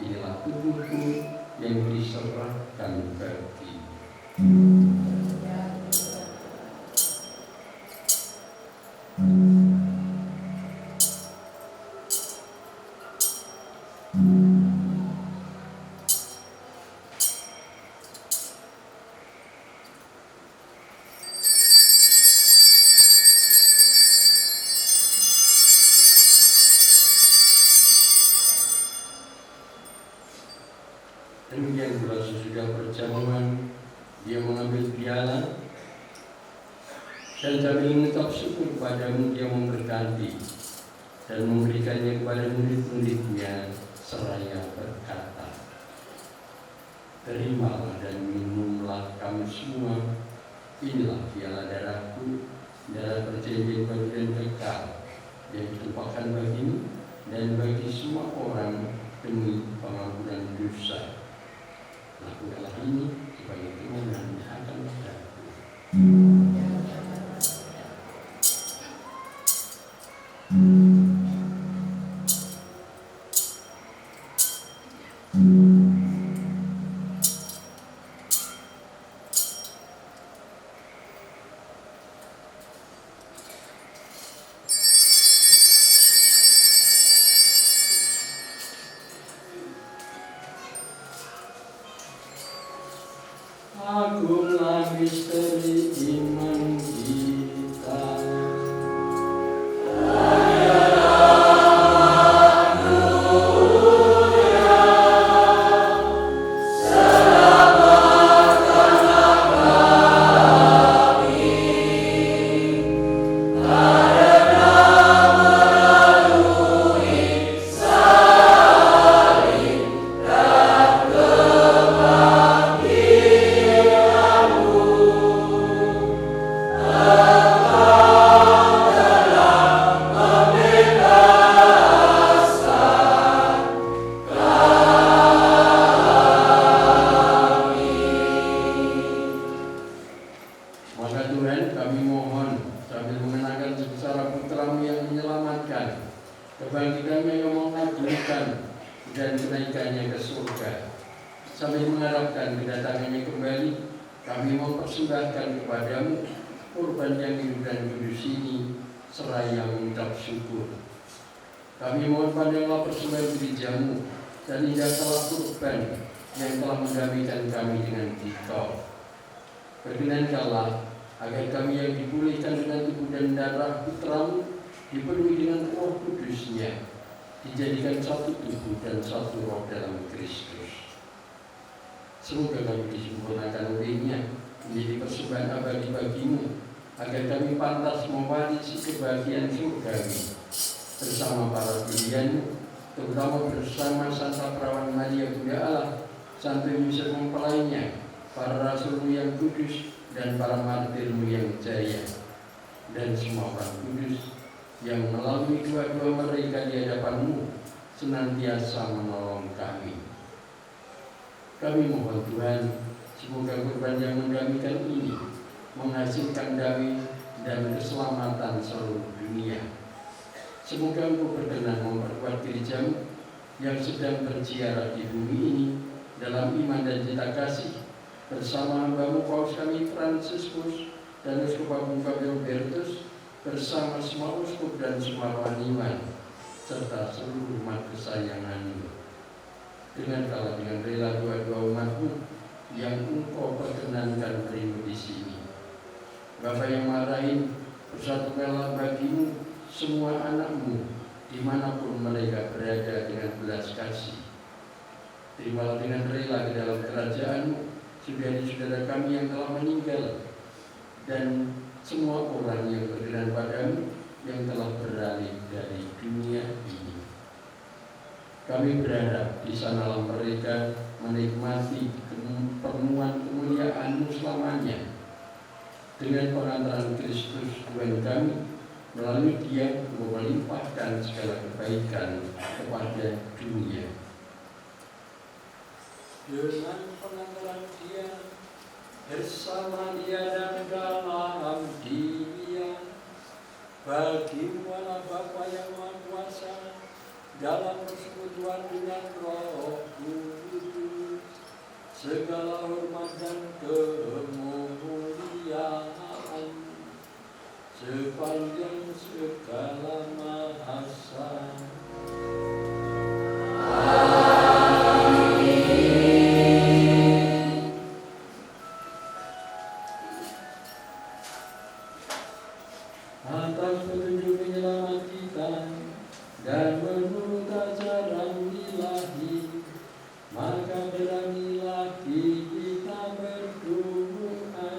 inilah tubuhku yang diserahkan bagi. Demikian pula sesudah perjamuan, dia mengambil piala dan sambil mengucap syukur padamu, dia memberkati dan memberikannya kepada murid-muridnya seraya berkata, terimalah dan minumlah kamu semua, inilah piala darahku, darah perjanjian baru dan kekal yang ditumpahkan bagimu dan bagi semua orang demi pengampunan dosa. Lakukanlah ini sebagai kenangan akan padaku. Agunglah misteri iman kita. Maka Tuhan, kami mohon sambil mengenangkan secara putra-Mu yang menyelamatkan, kebangkitannya yang mengagumkan dan kenaikannya ke surga, sambil mengharapkan kedatangannya kembali, kami mempersembahkan kepadamu kurban yang hidup dan kudus ini seraya mengucap syukur. Kami mohon pandanglah persembahan gereja-Mu dan indahkanlah kurban yang telah mendamaikan kami dengan Dikau. Perkenankanlah agar kami yang dipulihkan dengan tubuh dan darah Putra-Mu dipenuhi dengan Roh Kudus-Nya, dijadikan satu tubuh dan satu roh dalam Kristus. Semoga kami disempurnakan oleh-Nya menjadi persembahan abadi bagi-Mu, agar kami pantas mewarisi kebahagiaan surgawi bersama para pilihan-Mu, terutama bersama Santa Perawan Maria Bunda Allah, Santo Yusuf mempelainya, para rasul-Mu yang kudus dan para martir-Mu yang jaya, dan semua orang kudus yang melalui dua-dua mereka di hadapan-Mu senantiasa menolong kami. Kami mohon Tuhan, semoga kurban yang mendamaikan ini menghasilkan damai dan keselamatan seluruh dunia. Semoga Engkau berkenan memperkuat gereja-Mu yang sedang berziarah di bumi ini dalam iman dan cinta kasih, bersama hamba-Mu Paus kami Fransiskus dan Uskup Agung kami Robertus, bersama semua uskup dan semua rohaniwan, serta seluruh umat kesayangan-Mu. Dengan rela dua-dua umat-Mu yang Engkau perkenankan berimu di sini. Bapa yang Maha Rahim, persatukanlah bagi-Mu semua anak-Mu dimanapun mereka berada dengan belas kasih. Terimalah dengan rela ke dalam kerajaan-Mu saudara-saudara kami yang telah meninggal dan semua orang yang berkenan padamu yang telah beralih dari dunia ini. Kami berharap di sanalah mereka menikmati pertemuan kemuliaan-Mu selamanya dengan pengantaran Kristus Tuhan kami. Melalui Dia melimpahkan segala kebaikan kepada dunia. Dengan pengantaran Dia bersama Dia dan dalam Dia. Bagi Allah Bapa yang Maha Kuasa, dalam persekutuan dengan Roh Kudus, segala hormat dan kemuliaan sepanjang segala masa. Atas petunjuk penyelamat kita dan menurut ajaran ilahi, maka beranilah kita berdoa.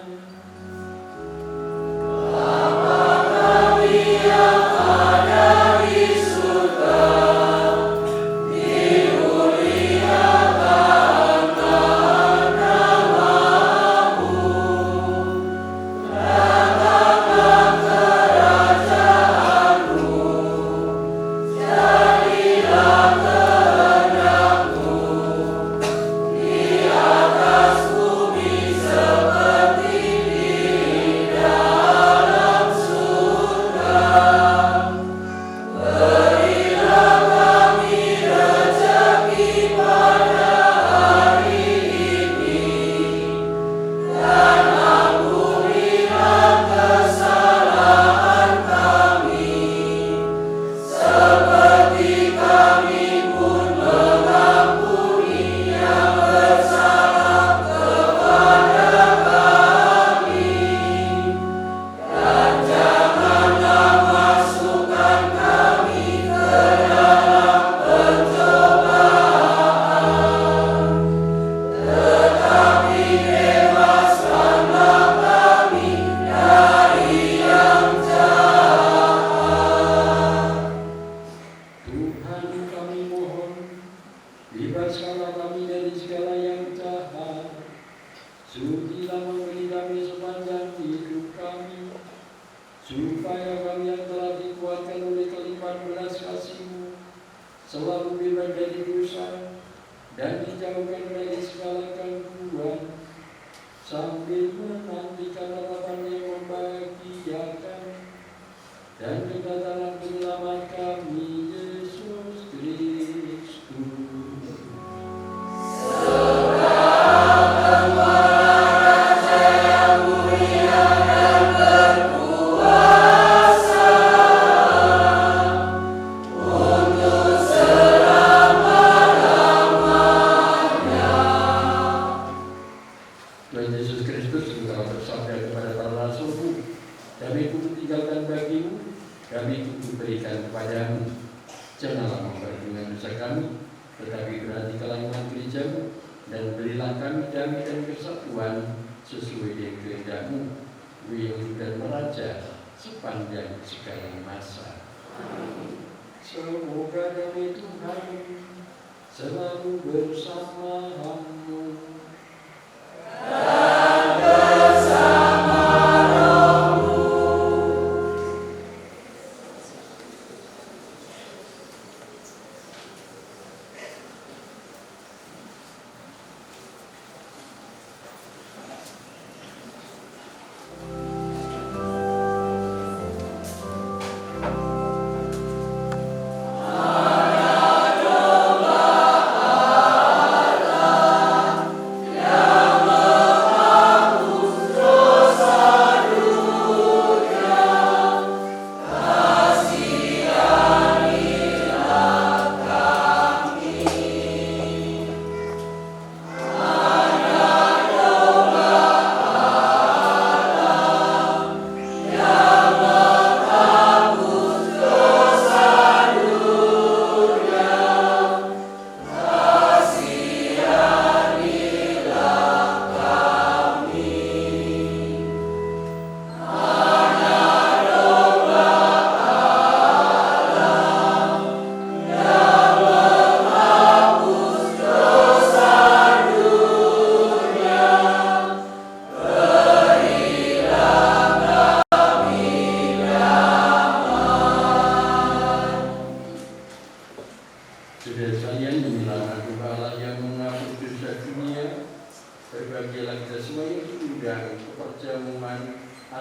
Bebaskanlah kami dari segala yang jahat, sucilah memberi kami sepanjang hidup kami, supaya kami yang telah dikuatkan oleh kelimpahan belas kasih-Mu selalu bebas dari dosa dan dijauhkan dari segala gangguan, sambil menantikan harapan yang membahagiakan dan kedatangan penyelamat kami, Yesus Kristus. Tuhan Yesus Kristus engkau bersabda kepada para rasul-Mu, Damai-Ku kutinggalkan bagimu, damai-Ku kuberikan kepadamu. Janganlah memperhatikan dosa kami, tetapi perhatikanlah iman gereja-Mu, dan berilah kami damai dan kesatuan sesuai dengan kehendak-Mu, yang hidup dan meraja sepanjang segala masa. Semoga damai Tuhan selalu bersama-Mu.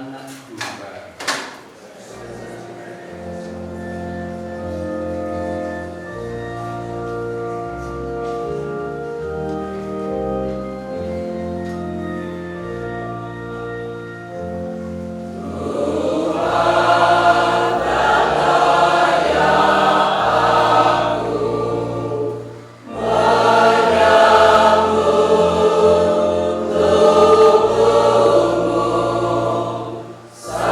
anak domba. Sa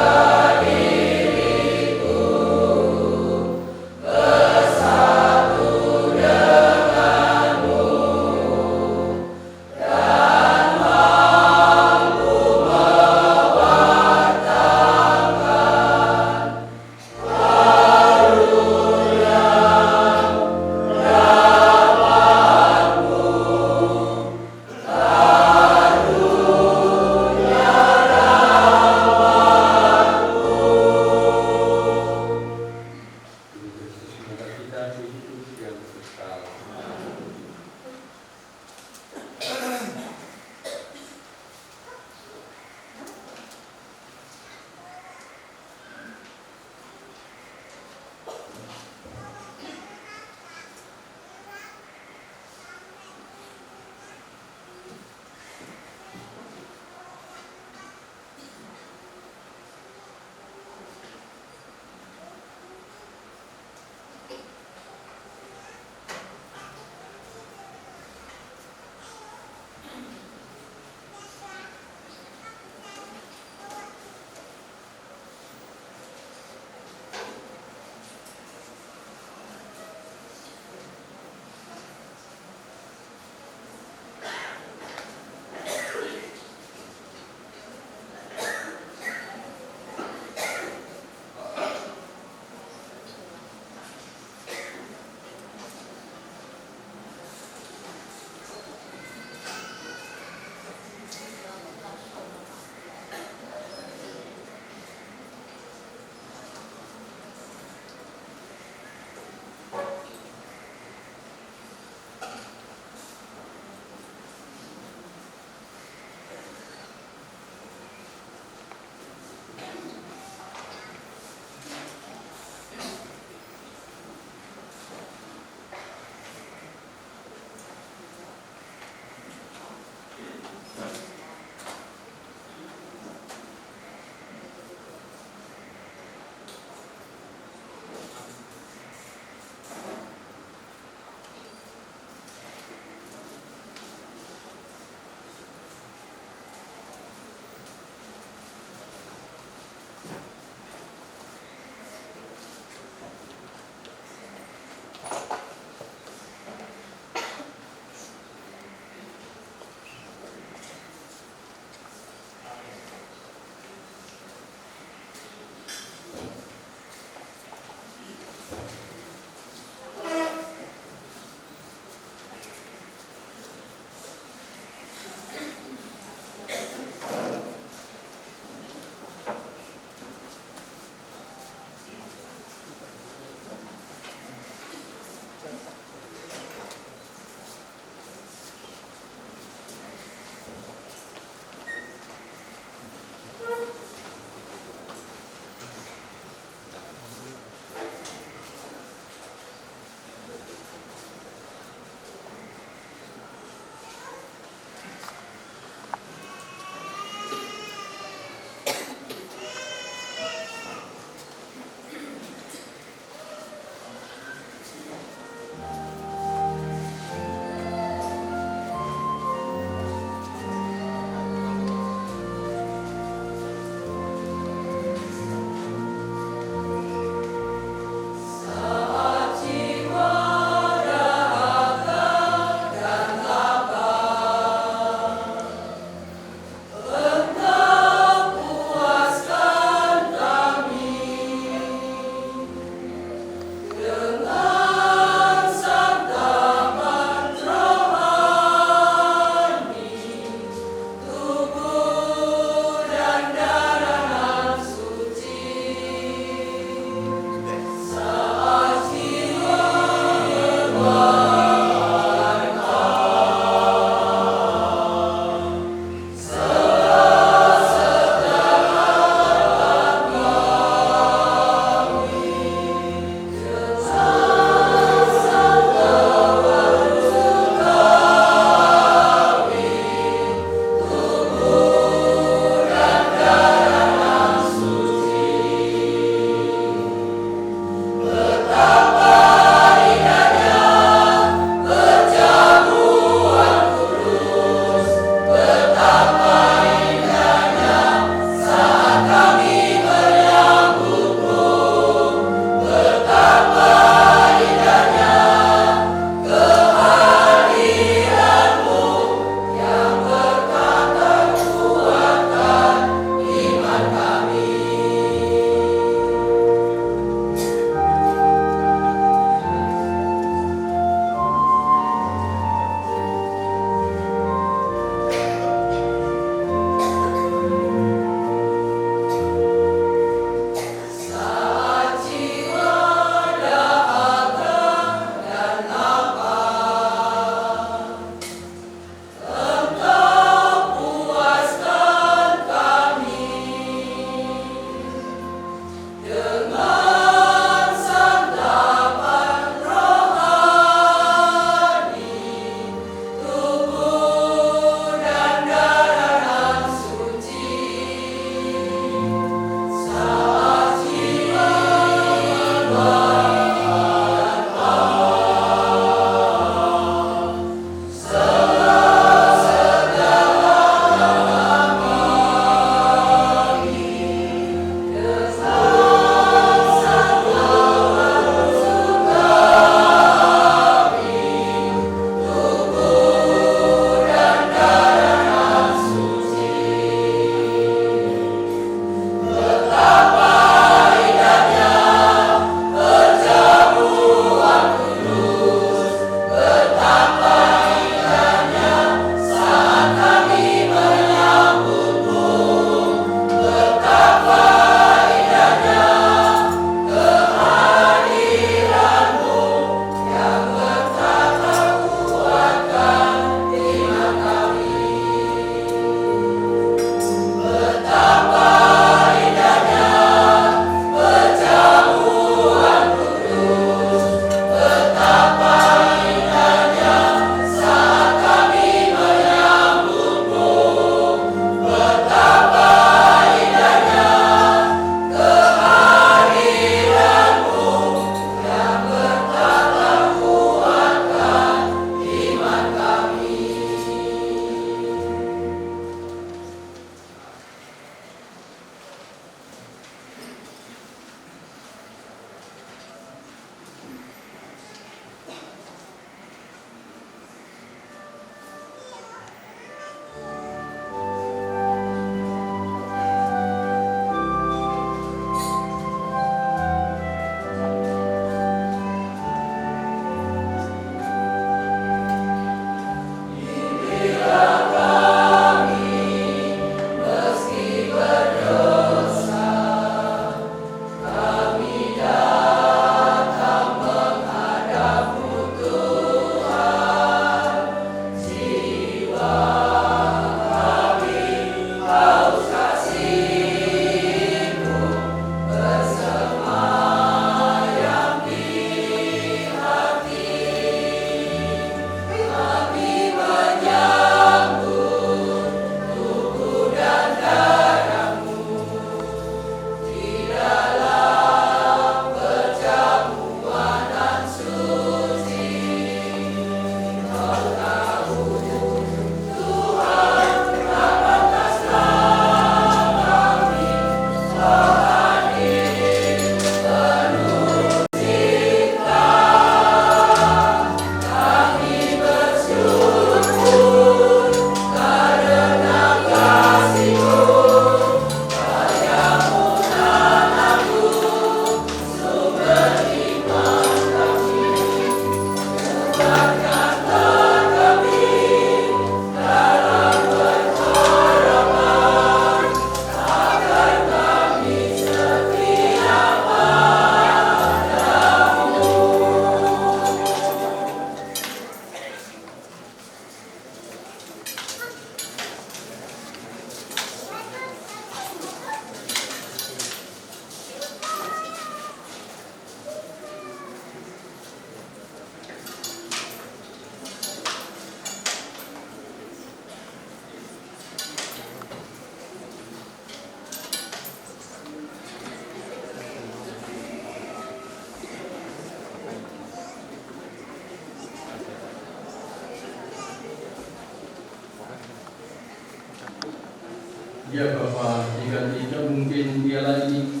Ya Bapa, jika tidak mungkin piala ini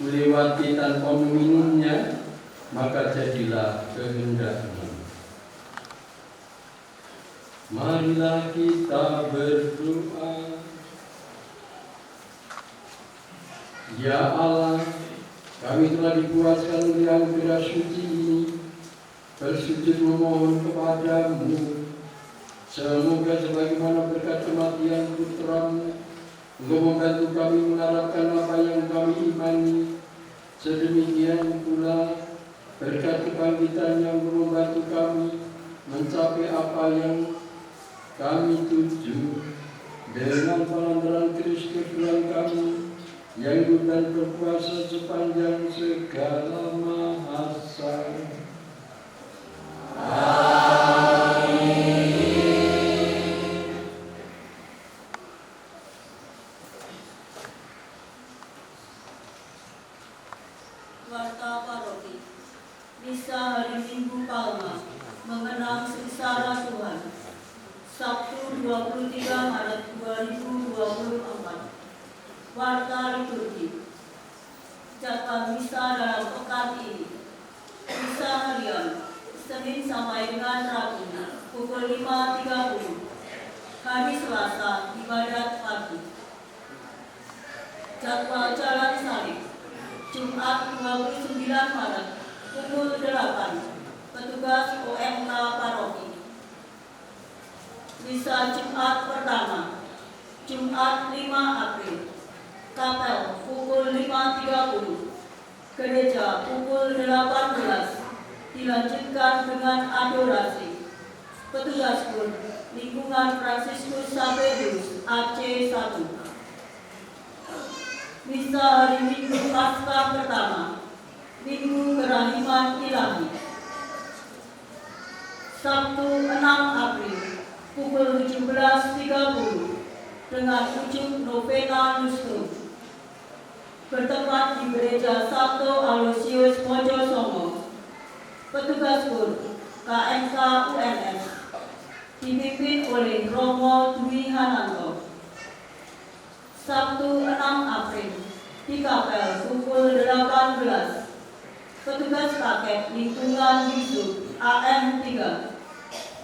melewati tanpa meminumnya, maka jadilah kehendak-Mu. Marilah kita berdoa. Ya Allah, kami telah dipuaskan oleh anugerah suci ini, bersujud memohon kepadamu, semoga sebagaimana berkat kematian Putra-Mu, Engkau membantu kami mengharapkan apa yang kami imani, sedemikian pula berkat kebangkitan yang membantu kami mencapai apa yang kami tuju, dengan pengantaran Kristus Tuhan kami yang hidup dan berkuasa sepanjang segala masa. Warta Paroki. Misa hari Minggu Palma mengenang sengsara Tuhan. Sabtu 23 Maret 2024. Warta liturgi. Jadwal misa dalam pekan ini. Misa harian Senin sampai dengan Rabu pukul 5.30. Hari Selasa ibadat pagi. Jadwal jalan salib Jumat 29 Maret pukul 8. Petugas OMK Paroki. Misa Jumat pertama Jumat 5 April. Kapel pukul 5.30. Gereja pukul 18. Dilanjutkan dengan adorasi. Petugas pun lingkungan Fransiskus Xaverius AC 1. Misa hari Minggu Paskah pertama, Minggu Kerahiman Ilahi. Sabtu 6 April pukul 17.30 dengan ujung novena Lustrum. Bertempat di Gereja Santo Aloysius Mojosongo. Petugas pun KMK UNS dipimpin oleh Romo Dwi Hananto. Sabtu 6 April di Kapel pukul 18. Petugas paket lingkungan Yusuf AM 3.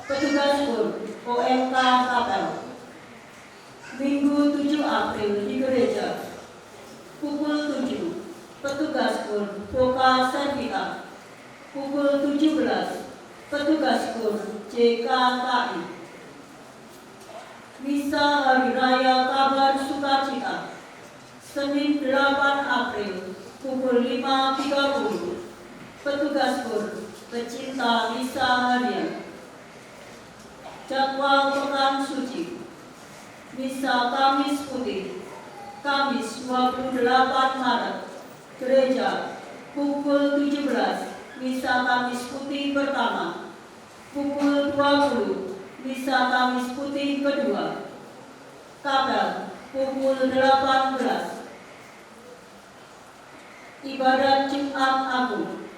Petugas pun OMK Kapel. Minggu 7 April di gereja pukul 7. Petugas pun Voka Servita. Pukul 17. Petugas pun JKKI. Misa Hari Raya Kabar Sukacita Senin 8 April pukul 5.30. Petugas pun pecinta misa harian. Jadwal pekan suci. Misa Kamis Putih Kamis 28 Maret gereja pukul 17. Misa Kamis Putih pertama pukul 20. Misa Kamis Putih kedua. Kapel pukul 18. Ibadat Jumat Agung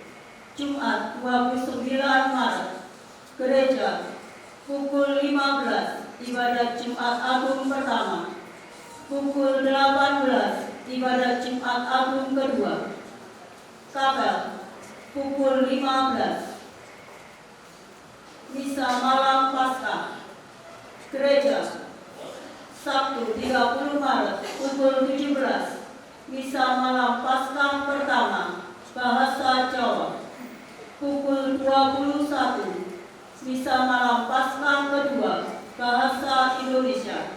Jumat 29 Maret gereja pukul 15. Ibadat Jumat Agung pertama. Pukul 18. Ibadat Jumat Agung kedua. Kapel pukul 15. Misa malam Paskah gereja Sabtu 30 Maret pukul 17. Misa malam Paskah pertama bahasa Jawa pukul 21. Misa malam Paskah kedua bahasa Indonesia.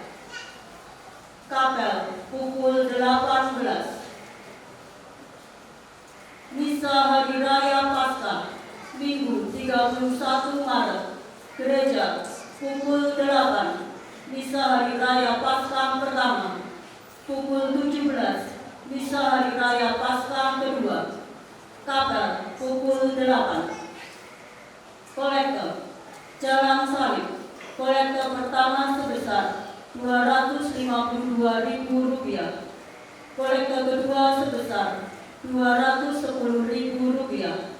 Kapel pukul 18. Misa Hari Raya Paskah Minggu 31 Maret gereja pukul 8. Misa Hari Raya Paskah pertama pukul 17. Misa Hari Raya Paskah kedua. Kapel pukul 8. Kolektor Jalan Salib. Kolektor pertama sebesar Rp252.000. Kolektor kedua sebesar Rp210.000.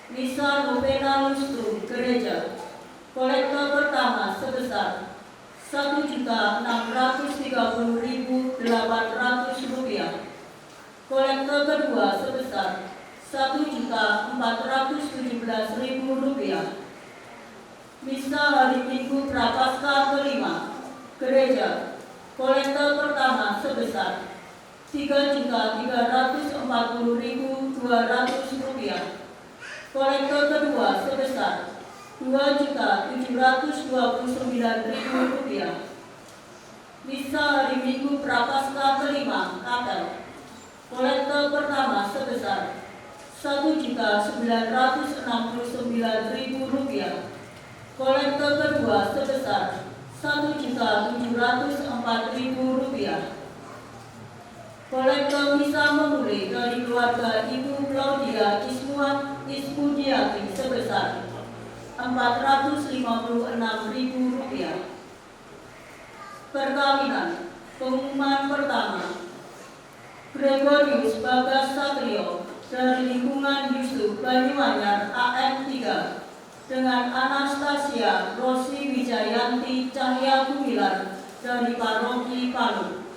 Misa novena Lustrum gereja. Kolektor pertama sebesar Rp1.630.800. Kolektor kedua sebesar Rp1.417.000. Misa hari Minggu Prapaskah kelima Gereja. Kolektor pertama sebesar Rp3.340.200. Kolektor kedua sebesar Rp2.729.000. Misa hari Minggu Prapaskah kelima Kapel. Kolektor pertama sebesar Rp1.969.000. Kolektor kedua sebesar Rp1.704.000. Kolektor misa memulai dari keluarga Ibu Claudia Ispudiati sebesar Rp456.000. Perkawinan. Pengumuman pertama. Gregorius Bagas Satrio dari lingkungan Yusuf Banyuanyar AM 3 dengan Anastasia Rosi Wijayanti Cahya Gumilar dari Paroki Palu.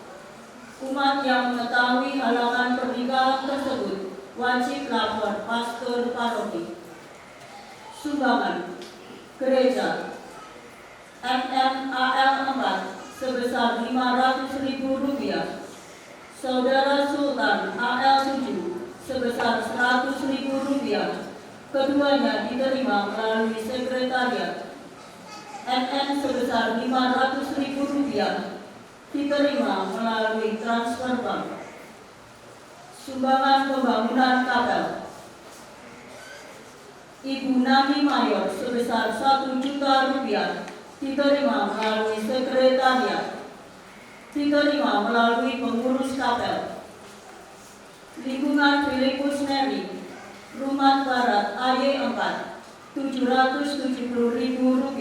Umat yang mengetahui halangan pernikahan tersebut wajib lapor pastor paroki. Sumbangan. Gereja MMAL 4 sebesar Rp500.000. Saudara Sultan AL 7 sebesar Rp100.000. Keduanya diterima melalui sekretariat. NN sebesar Rp500.000 diterima melalui transfer bank. Sumbangan pembangunan kapel. Ibu Nani Mayor sebesar Rp1 juta diterima melalui sekretariat. Diterima melalui pengurus kapel. Lingkungan Filipus Neri, Rumah Barat AY 4 Rp770.000.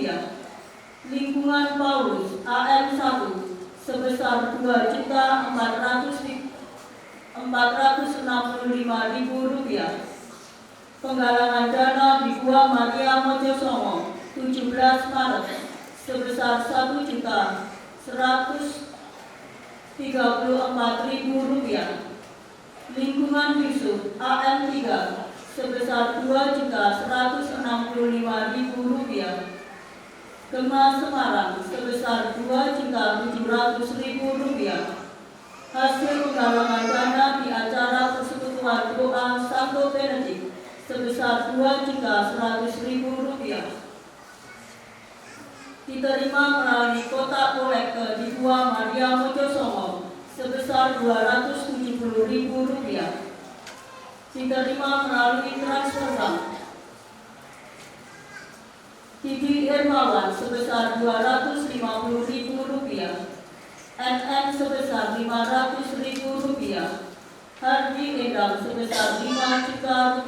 Lingkungan Paulus AM 1 sebesar Rp2.465.000. Penggalangan dana di Gua Maria Mojosongo 17 Maret sebesar Rp1.134.000. Lingkungan Yusuf AM 3 sebesar Rp2.165.000. Gema Semarang sebesar Rp2.700.000. Hasil penggalangan dana di acara persekutuan doa Santo Benedict sebesar Rp2.100.000. Diterima melalui kotak kolektor di Gua Maria Mojosongo sebesar Rp270.000. Diterima melalui transfer bank. Didi Hermawan sebesar Rp250.000. NN sebesar Rp500.000. Hardi Endang sebesar Rp5 juta.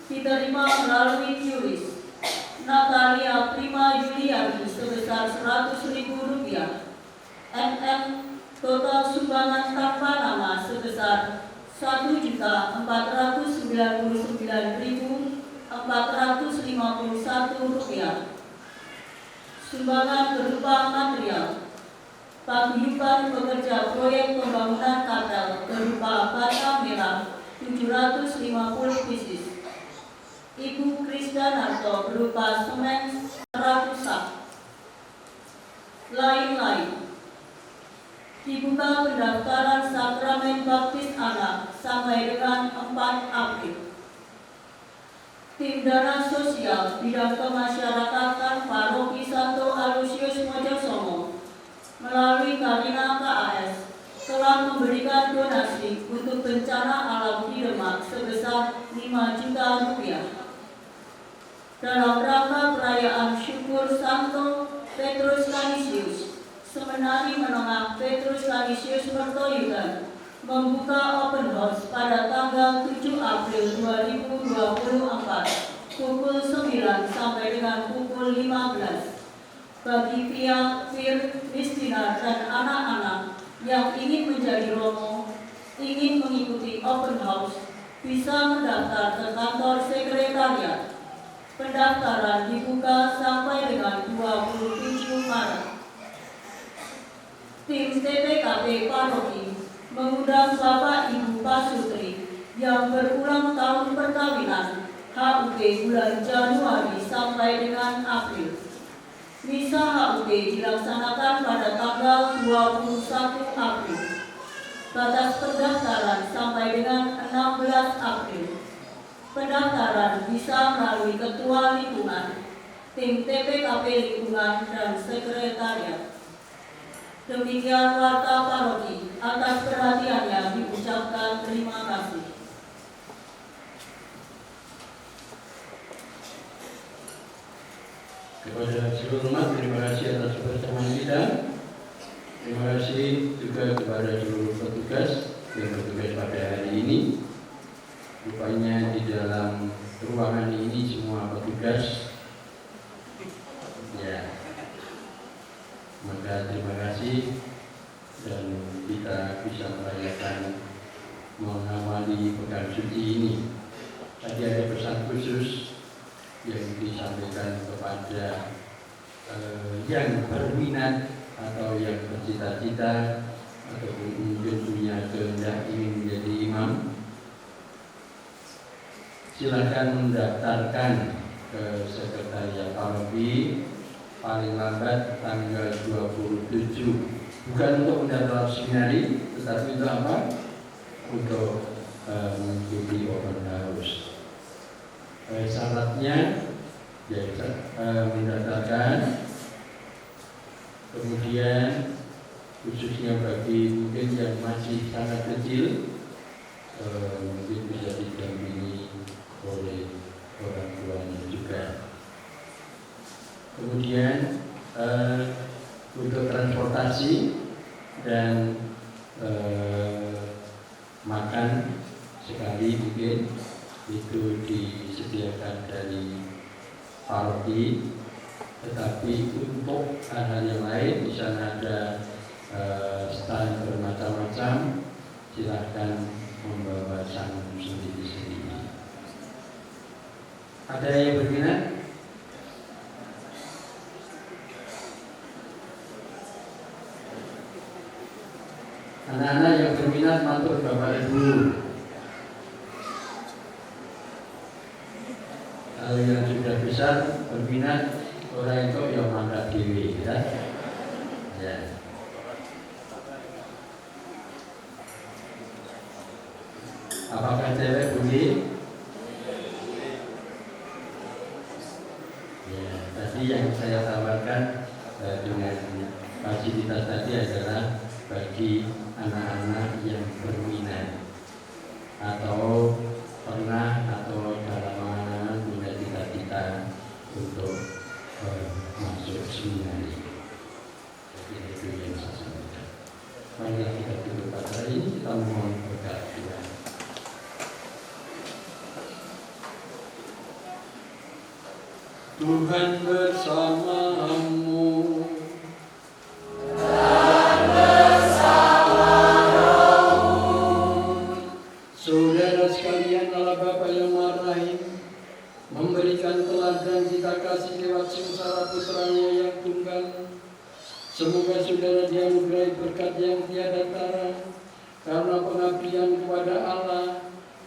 Diterima melalui QRIS. Natalia Prima Yuliani sebesar Rp100.000. NN total sumbangan tanpa nama sebesar Rp1.499.451. Sumbangan berupa material. Paguyuban pekerja proyek pembangunan kapel berupa bata merah 750 pieces. Ibu Krisdanarto berupa semen 100 sak. Lain-lain. Dibuka pendaftaran sakramen baptis anak sampai dengan 4 April. Tim dana sosial bidang kemasyarakatan Paroki Santo Aloysius Mojosongo melalui Karina KAS telah memberikan donasi untuk bencana alam di Demak sebesar Rp5 juta. Dalam rangka perayaan syukur Santo Petrus Canisius, Seminari Menengah Petrus Canisius Mertoyudan membuka open house pada tanggal 7 April 2024 pukul 9 sampai dengan pukul 15 bagi pihak miskinah dan anak-anak yang ingin menjadi romo, ingin mengikuti open house, bisa mendaftar ke kantor sekretariat. Pendaftaran dibuka sampai dengan 27 Maret. Tim TPKP Paroki mengundang Bapak Ibu Pasutri yang berulang tahun perkawinan HUT bulan Januari sampai dengan April. Misa HUT dilaksanakan pada tanggal 21 April. Batas pendaftaran sampai dengan 16 April. Pendaftaran bisa melalui Ketua Lingkungan, Tim TPKP Lingkungan, dan Sekretariat. Demikian warta paroki, atas perhatiannya diucapkan terima kasih. Kepada seluruh umat, terima kasih atas kebersamaan kita. Terima kasih juga kepada seluruh petugas yang bertugas pada hari ini. Rupanya di dalam ruangan ini semua petugas. Ya, maka terima kasih dan kita bisa merayakan mengawali pekan suci ini. Tadi ada pesan khusus yang disampaikan kepada yang berminat atau yang bercita-cita atau mungkin punya kehendak ingin menjadi imam. Silakan mendaftarkan ke Sekretariat Paroki paling lambat tanggal 27. Bukan untuk mendaftar seminari, tetapi untuk apa? Untuk mengikuti open house. Syaratnya ya, mendaftarkan, kemudian khususnya bagi mungkin yang masih sangat kecil, mungkin bisa didampingi oleh orang tuanya juga. Kemudian untuk transportasi dan makan sekali mungkin itu disediakan dari paroki, tetapi untuk hal-hal yang lain di sana ada stand bermacam-macam, silahkan membawa sangu sendiri-sendiri. Ada yang berminat? Anak-anak yang berminat matur Bapak Ibu. Kalau yang sudah besar berminat, orang itu yang mangkat dewi, ya. Ya. Apakah cewek boleh? Ya, tadi yang saya tawarkan dengan fasilitas tadi adalah bagi anak-anak yang berminat atau pernah atau dalam mengenal punya cita-cita untuk masuk seminari. Jadi itu yang saya sampaikan. Mari kita tutup pada ini, kita mohon berkat Tuhan. Tuhan bersamamu. Saudara sekalian, Allah Bapa yang Maha Rahim memberikan teladan kita kasih lewat sengsara putranya yang tunggal. Semoga saudara dianugerahi berkat yang tiada tara karena pengabdian kepada Allah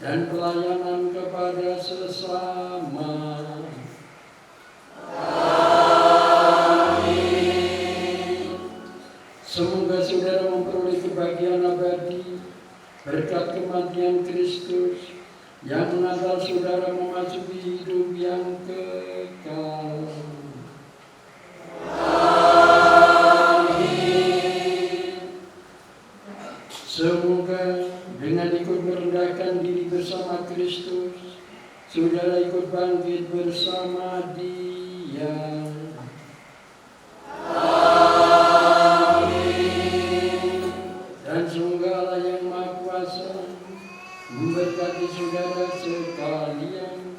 dan pelayanan kepada sesama. Semoga saudara memperoleh kebahagiaan abadi berkat kematian Kristus yang mengantar saudara memasuki hidup yang kekal. Amin. Semoga dengan ikut merendahkan diri bersama Kristus, saudara ikut bangkit bersama Dia. Dan semoga Allah yang Maha Kuasa memberkati saudara sekalian,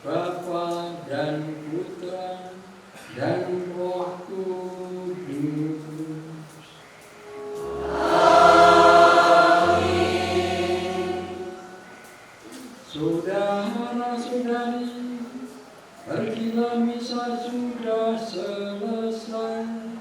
Bapa dan Putra dan Roh Kudus. Amin. Saudara-saudari, pergilah misa sudah selesai.